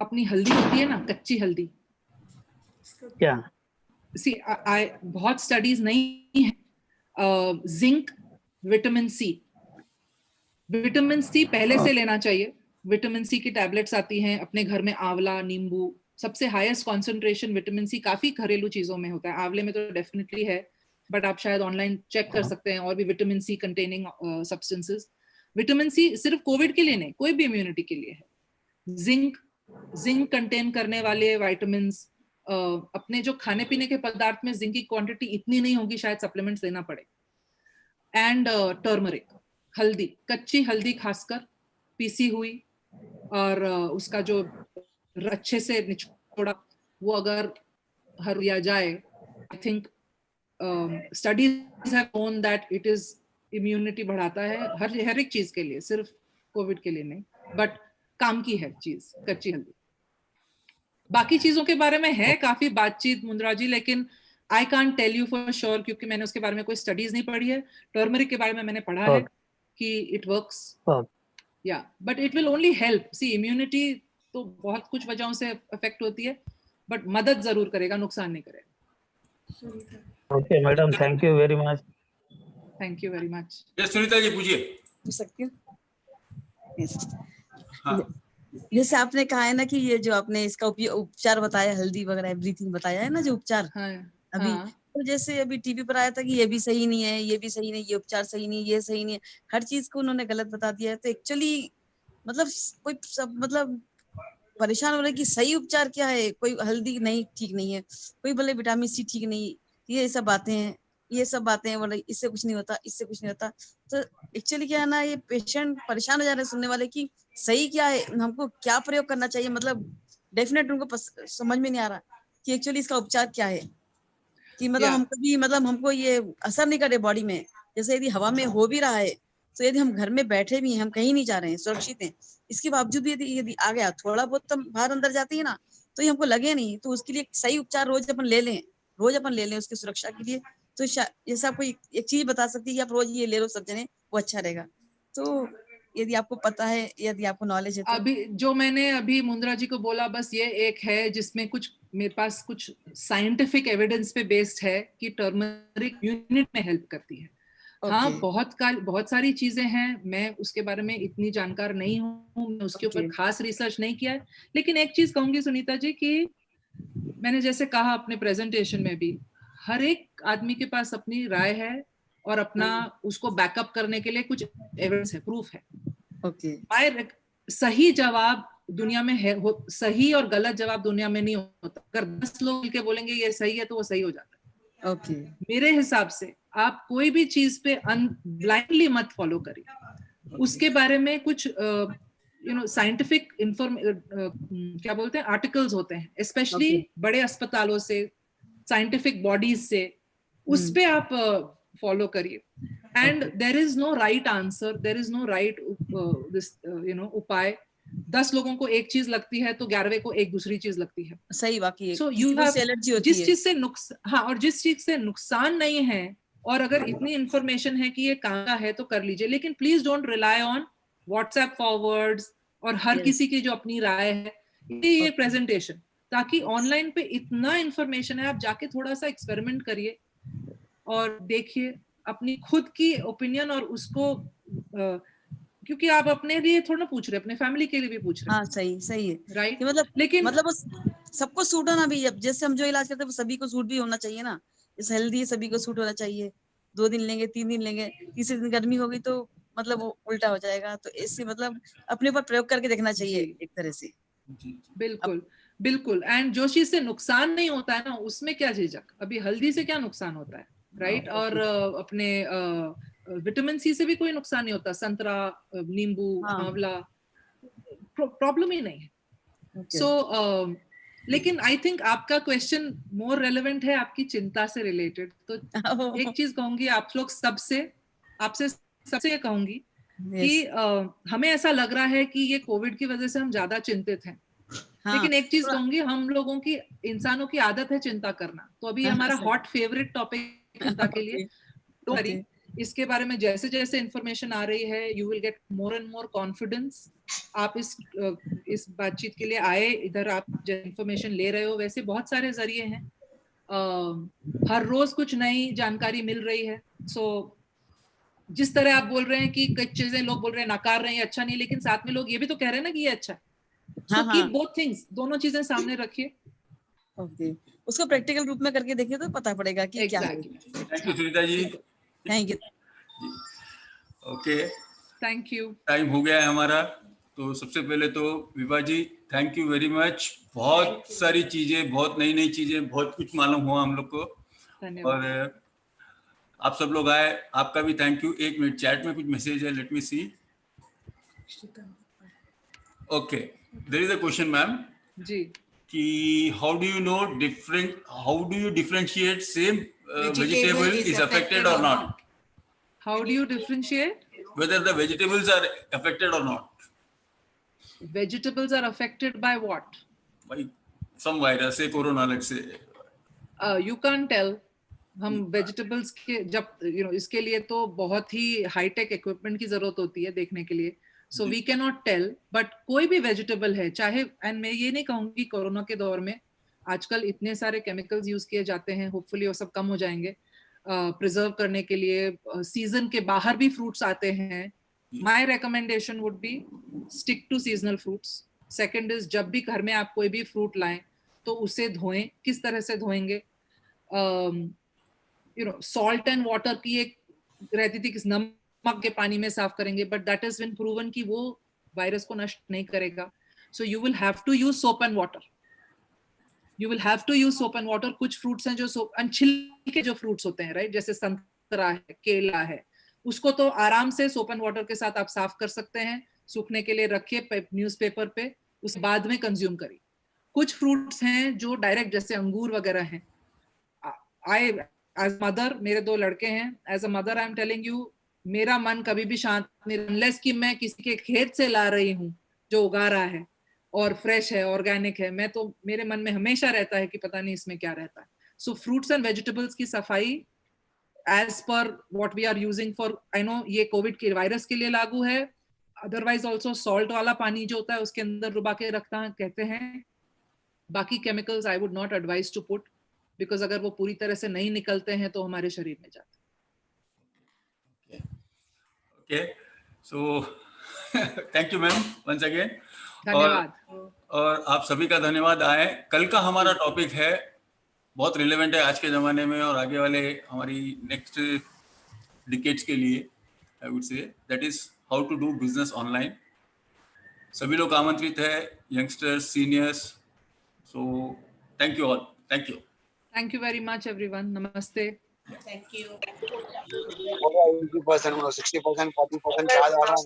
अपनी हल्दी होती है ना, कच्ची हल्दी. क्या? सी बहुत स्टडीज नहीं है. जिंक, विटामिन सी पहले से लेना चाहिए. विटामिन सी की टैबलेट्स आती हैं अपने घर में. आंवला, नींबू, सबसे हाईएस्ट कंसंट्रेशन विटामिन सी काफी घरेलू चीजों में होता है. आंवले में तो डेफिनेटली है, बट आप शायद ऑनलाइन चेक कर सकते हैं, और भी vitamin C containing substances. Vitamin C सिर्फ कोविड के लिए नहीं, कोई भी इम्यूनिटी के लिए है. जिंक कंटेन करने वाले विटामिन्स, अपने जो खाने पीने के पदार्थ में जिंक की क्वांटिटी इतनी नहीं होगी, शायद सप्लीमेंट्स लेना पड़े. एंड टर्मरिक, हल्दी, कच्ची हल्दी खासकर पीसी हुई, और उसका जो अच्छे से निचोड़ा, वो अगर हर लिया जाए, I think studies have shown that it is immunity बढ़ाता है हर एक चीज के लिए, सिर्फ कोविड के लिए नहीं, बट काम की है चीज कच्ची हल्दी. बाकी चीजों के बारे में है काफी बातचीत मुंद्रा जी, लेकिन I can't tell you for sure, क्योंकि मैंने उसके बारे में कोई स्टडीज नहीं पढ़ी है. टर्मरिक के बारे में मैंने पढ़ा है कि इट वर्क्स, या, but it will only help. C, immunity तो बहुत कुछ वजहों से अफेक्ट होती है, बट मदद जरूर करेगा, नुकसान नहीं करेगा. Okay madam, thank you very much. Thank you very much. Sunita ji पूछिए. पूछ सकती हूँ? जैसे आपने कहा है ना कि ये जो आपने इसका उपचार बताया, हल्दी वगैरह एवरीथिंग बताया है ना, जो उपचार अभी, तो जैसे अभी टीवी पर आया था कि ये भी सही नहीं है, ये भी सही नहीं, ये उपचार सही नहीं, ये सही नहीं है, हर चीज को उन्होंने गलत बता दिया है. तो एक्चुअली मतलब कोई सब मतलब परेशान हो रहे कि सही उपचार क्या है. कोई हल्दी नहीं ठीक नहीं है, कोई बोले विटामिन सी ठीक नहीं, ये सब बातें बोले इससे कुछ नहीं होता, इससे कुछ नहीं होता. तो एक्चुअली क्या है ना, ये पेशेंट परेशान हो जा रहे हैं सुनने वाले कि सही क्या है, हमको क्या प्रयोग करना चाहिए. मतलब डेफिनेट उनको समझ में नहीं आ रहा कि एक्चुअली इसका उपचार क्या है, कि मतलब हमको भी, मतलब हमको ये असर नहीं करे बॉडी में. जैसे यदि हवा में हो भी रहा है, तो यदि हम घर में बैठे भी हैं, हम कहीं नहीं जा रहे हैं, सुरक्षित हैं, इसके बावजूद भी यदि आ गया थोड़ा बहुत, तो बाहर अंदर जाती है ना, तो ये हमको लगे नहीं, तो उसके लिए सही उपचार रोज अपन ले लें उसकी सुरक्षा के लिए. तो जैसे आपको एक चीज बता सकती है कि आप रोज ये ले लो सब जने, वो अच्छा रहेगा. तो यदि आपको पता है, यदि आपको नॉलेज है तो. अभी जो मैंने अभी मुंद्रा जी को बोला, बस ये एक है जिसमें कुछ मेरे पास कुछ साइंटिफिक एविडेंस पे बेस्ड है कि टर्मरिक यूनिट में हेल्प करती है. हाँ, बहुत सारी चीजें हैं, मैं उसके बारे में इतनी जानकार नहीं हूँ, मैं उसके ऊपर खास रिसर्च नहीं किया है. लेकिन एक चीज कहूंगी सुनीता जी, कि मैंने जैसे कहा अपने प्रेजेंटेशन में भी, हर एक आदमी के पास अपनी राय है, और अपना उसको बैकअप करने के लिए कुछ एविडेंस है, प्रूफ है. सही जवाब दुनिया में है, सही और गलत जवाब दुनिया में नहीं होता. अगर 10 लोग मिलकर बोलेंगे ये सही है, तो वो सही हो जाता है. मेरे हिसाब से आप कोई भी चीज पे ब्लाइंडली मत फॉलो करिए. उसके बारे में कुछ साइंटिफिक क्या बोलते हैं, आर्टिकल्स होते हैं, स्पेशली बड़े अस्पतालों से, साइंटिफिक बॉडीज से, उस पे आप फॉलो करिए. And there is no right answer, there is no right उपाय. 10 लोगों को एक चीज लगती है तो 11वें को एक दूसरी चीज लगती है। सही बाकी So you have एलर्जी होती है। जिस चीज से हाँ, और जिस चीज से नुकसान नहीं है, और अगर इतनी इंफॉर्मेशन है कि ये काम का है तो कर लीजिए, लेकिन please don't rely on WhatsApp forwards और हर किसी की जो अपनी राय है ये प्रेजेंटेशन, ताकि ऑनलाइन पे इतना इंफॉर्मेशन है, आप जाके थोड़ा सा एक्सपेरिमेंट करिए और देखिए अपनी खुद की ओपिनियन, और उसको क्योंकि आप अपने लिए थोड़ा पूछ रहे, अपने फैमिली के लिए भी पूछ रहे। हाँ सही है, राइट। मतलब लेकिन मतलब सबको सूट होना भी, अब जैसे हम जो इलाज करते हैं वो सभी को सूट भी होना चाहिए ना। जैसे हेल्दी है सभी को सूट होना चाहिए। 2 दिन लेंगे, 3 दिन लेंगे, तीसरे दिन गर्मी होगी तो मतलब वो उल्टा हो जाएगा। तो इससे मतलब अपने ऊपर प्रयोग करके देखना चाहिए एक तरह से। बिल्कुल बिल्कुल। एंड जो चीज से नुकसान नहीं होता है ना, उसमें क्या झिझक, अभी हल्दी से क्या नुकसान होता है, राइट। और अपने विटामिन सी से भी कोई नुकसान नहीं होता, संतरा, नींबू, आंवला, प्रॉब्लम ही नहीं है। सो लेकिन आई थिंक आपका क्वेश्चन मोर रेलेवेंट है आपकी चिंता से रिलेटेड। तो एक चीज कहूंगी आपसे सबसे कहूंगी कि हमें ऐसा लग रहा है कि ये कोविड की वजह से हम ज्यादा चिंतित हैं। लेकिन एक चीज कहूंगी, हम लोगों की, इंसानों की आदत है चिंता करना। तो अभी हमारा हॉट फेवरेट टॉपिक चिंता के लिए, डोंट वरी, इसके बारे में जैसे जैसे इंफॉर्मेशन आ रही है you will get more and more confidence. आप इस बातचीत के लिए आए, इधर आप जो इंफॉर्मेशन ले रहे हो, वैसे बहुत सारे जरिए हैं, हर रोज कुछ नई जानकारी मिल रही है। सो जिस तरह आप बोल रहे हैं कि कुछ चीजें लोग बोल रहे हैं नकार रहे हैं अच्छा नहीं, लेकिन साथ में लोग ये भी तो कह रहे हैं ना कि ये अच्छा है। सो कीप बोथ थिंग्स, दोनों चीजें सामने रखिए। ओके, उसको प्रैक्टिकल रूप में करके देखिए तो पता पड़ेगा कि क्या है। Thank you Sunita ji. Thank you. Okay, thank you. Time हो गया है हमारा। तो सबसे पहले तो Vibha ji thank you very much. बहुत सारी चीजें, बहुत नई नई चीजें, बहुत कुछ मालूम हुआ हम लोग को। और आप सब लोग आए, आपका भी थैंक यू। 1 मिनट, चैट में कुछ मैसेज है, let me see. Okay, there is a question ma'am ji कि how do you differentiate same vegetable is affected or not? How do you differentiate whether the vegetables are affected or not? Vegetables are affected by what? By some virus, say corona, let's say. You can't tell. हम vegetables के जब इसके लिए तो बहुत ही hi tech equipment की जरूरत होती है देखने के लिए। So we can not tell, but कोई भी वेजिटेबल है, चाहे, एंड मैं ये नहीं कहूंगी कोरोना के दौर में आजकल इतने सारे केमिकल्स यूज किए जाते हैं, होपफुली वो सब कम हो जाएंगे प्रिजर्व करने के लिए। सीजन के बाहर भी फ्रूट्स आते हैं। My recommendation would be stick to seasonal fruits. Second is, जब भी घर में आप कोई भी फ्रूट लाएं तो उसे धोएं। किस तरह से धोएंगे? सॉल्ट एंड वाटर की एक रहती थी कि नमक के पानी में साफ करेंगे, but that is been proven कि वो वायरस को नष्ट नहीं करेगा। So you will have to use soap and water. कुछ फ्रूट्स हैं जो छिलके जो फ्रूट्स होते हैं, राइट, जैसे संतरा है, केला है, उसको तो आराम से सोप एंड वाटर के साथ आप साफ कर सकते हैं, सूखने के लिए रखिए न्यूज़पेपर पे, उस बाद में कंज्यूम करिए। कुछ फ्रूट्स हैं जो डायरेक्ट, जैसे अंगूर वगैरह हैं। एज मदर, मेरे 2 लड़के हैं, as a mother I am telling you, मेरा मन कभी भी शांत नहीं, अनलेस कि मैं किसी के खेत से ला रही हूँ जो उगा रहा है और फ्रेश है, ऑर्गेनिक है, मैं तो, मेरे मन में हमेशा रहता है कि पता नहीं इसमें क्या रहता है। सो फ्रूट्स एंड वेजिटेबल्स की सफाई as per what we are using for, I know ये कोविड के वायरस के लिए लागू है, अदरवाइज ऑल्सो सॉल्ट वाला पानी जो होता है उसके अंदर डुबा के रखना कहते हैं। बाकी chemicals I would not advise to put, because अगर वो पूरी तरह से नहीं निकलते हैं तो हमारे शरीर में जाते हैं। Okay, so thank you ma'am once again. धन्यवाद। और आप सभी का धन्यवाद आए। कल का हमारा टॉपिक है, बहुत रिलेवेंट है आज के ज़माने में और आगे वाले हमारी नेक्स्ट डिकेड्स के लिए। I would say that is how to do business online. सभी लोग आमंत्रित है, youngsters, seniors. So thank you all. Thank you very much everyone. नमस्ते। Thank you. 80%, 60%, 40% चार्ज आ रहा है।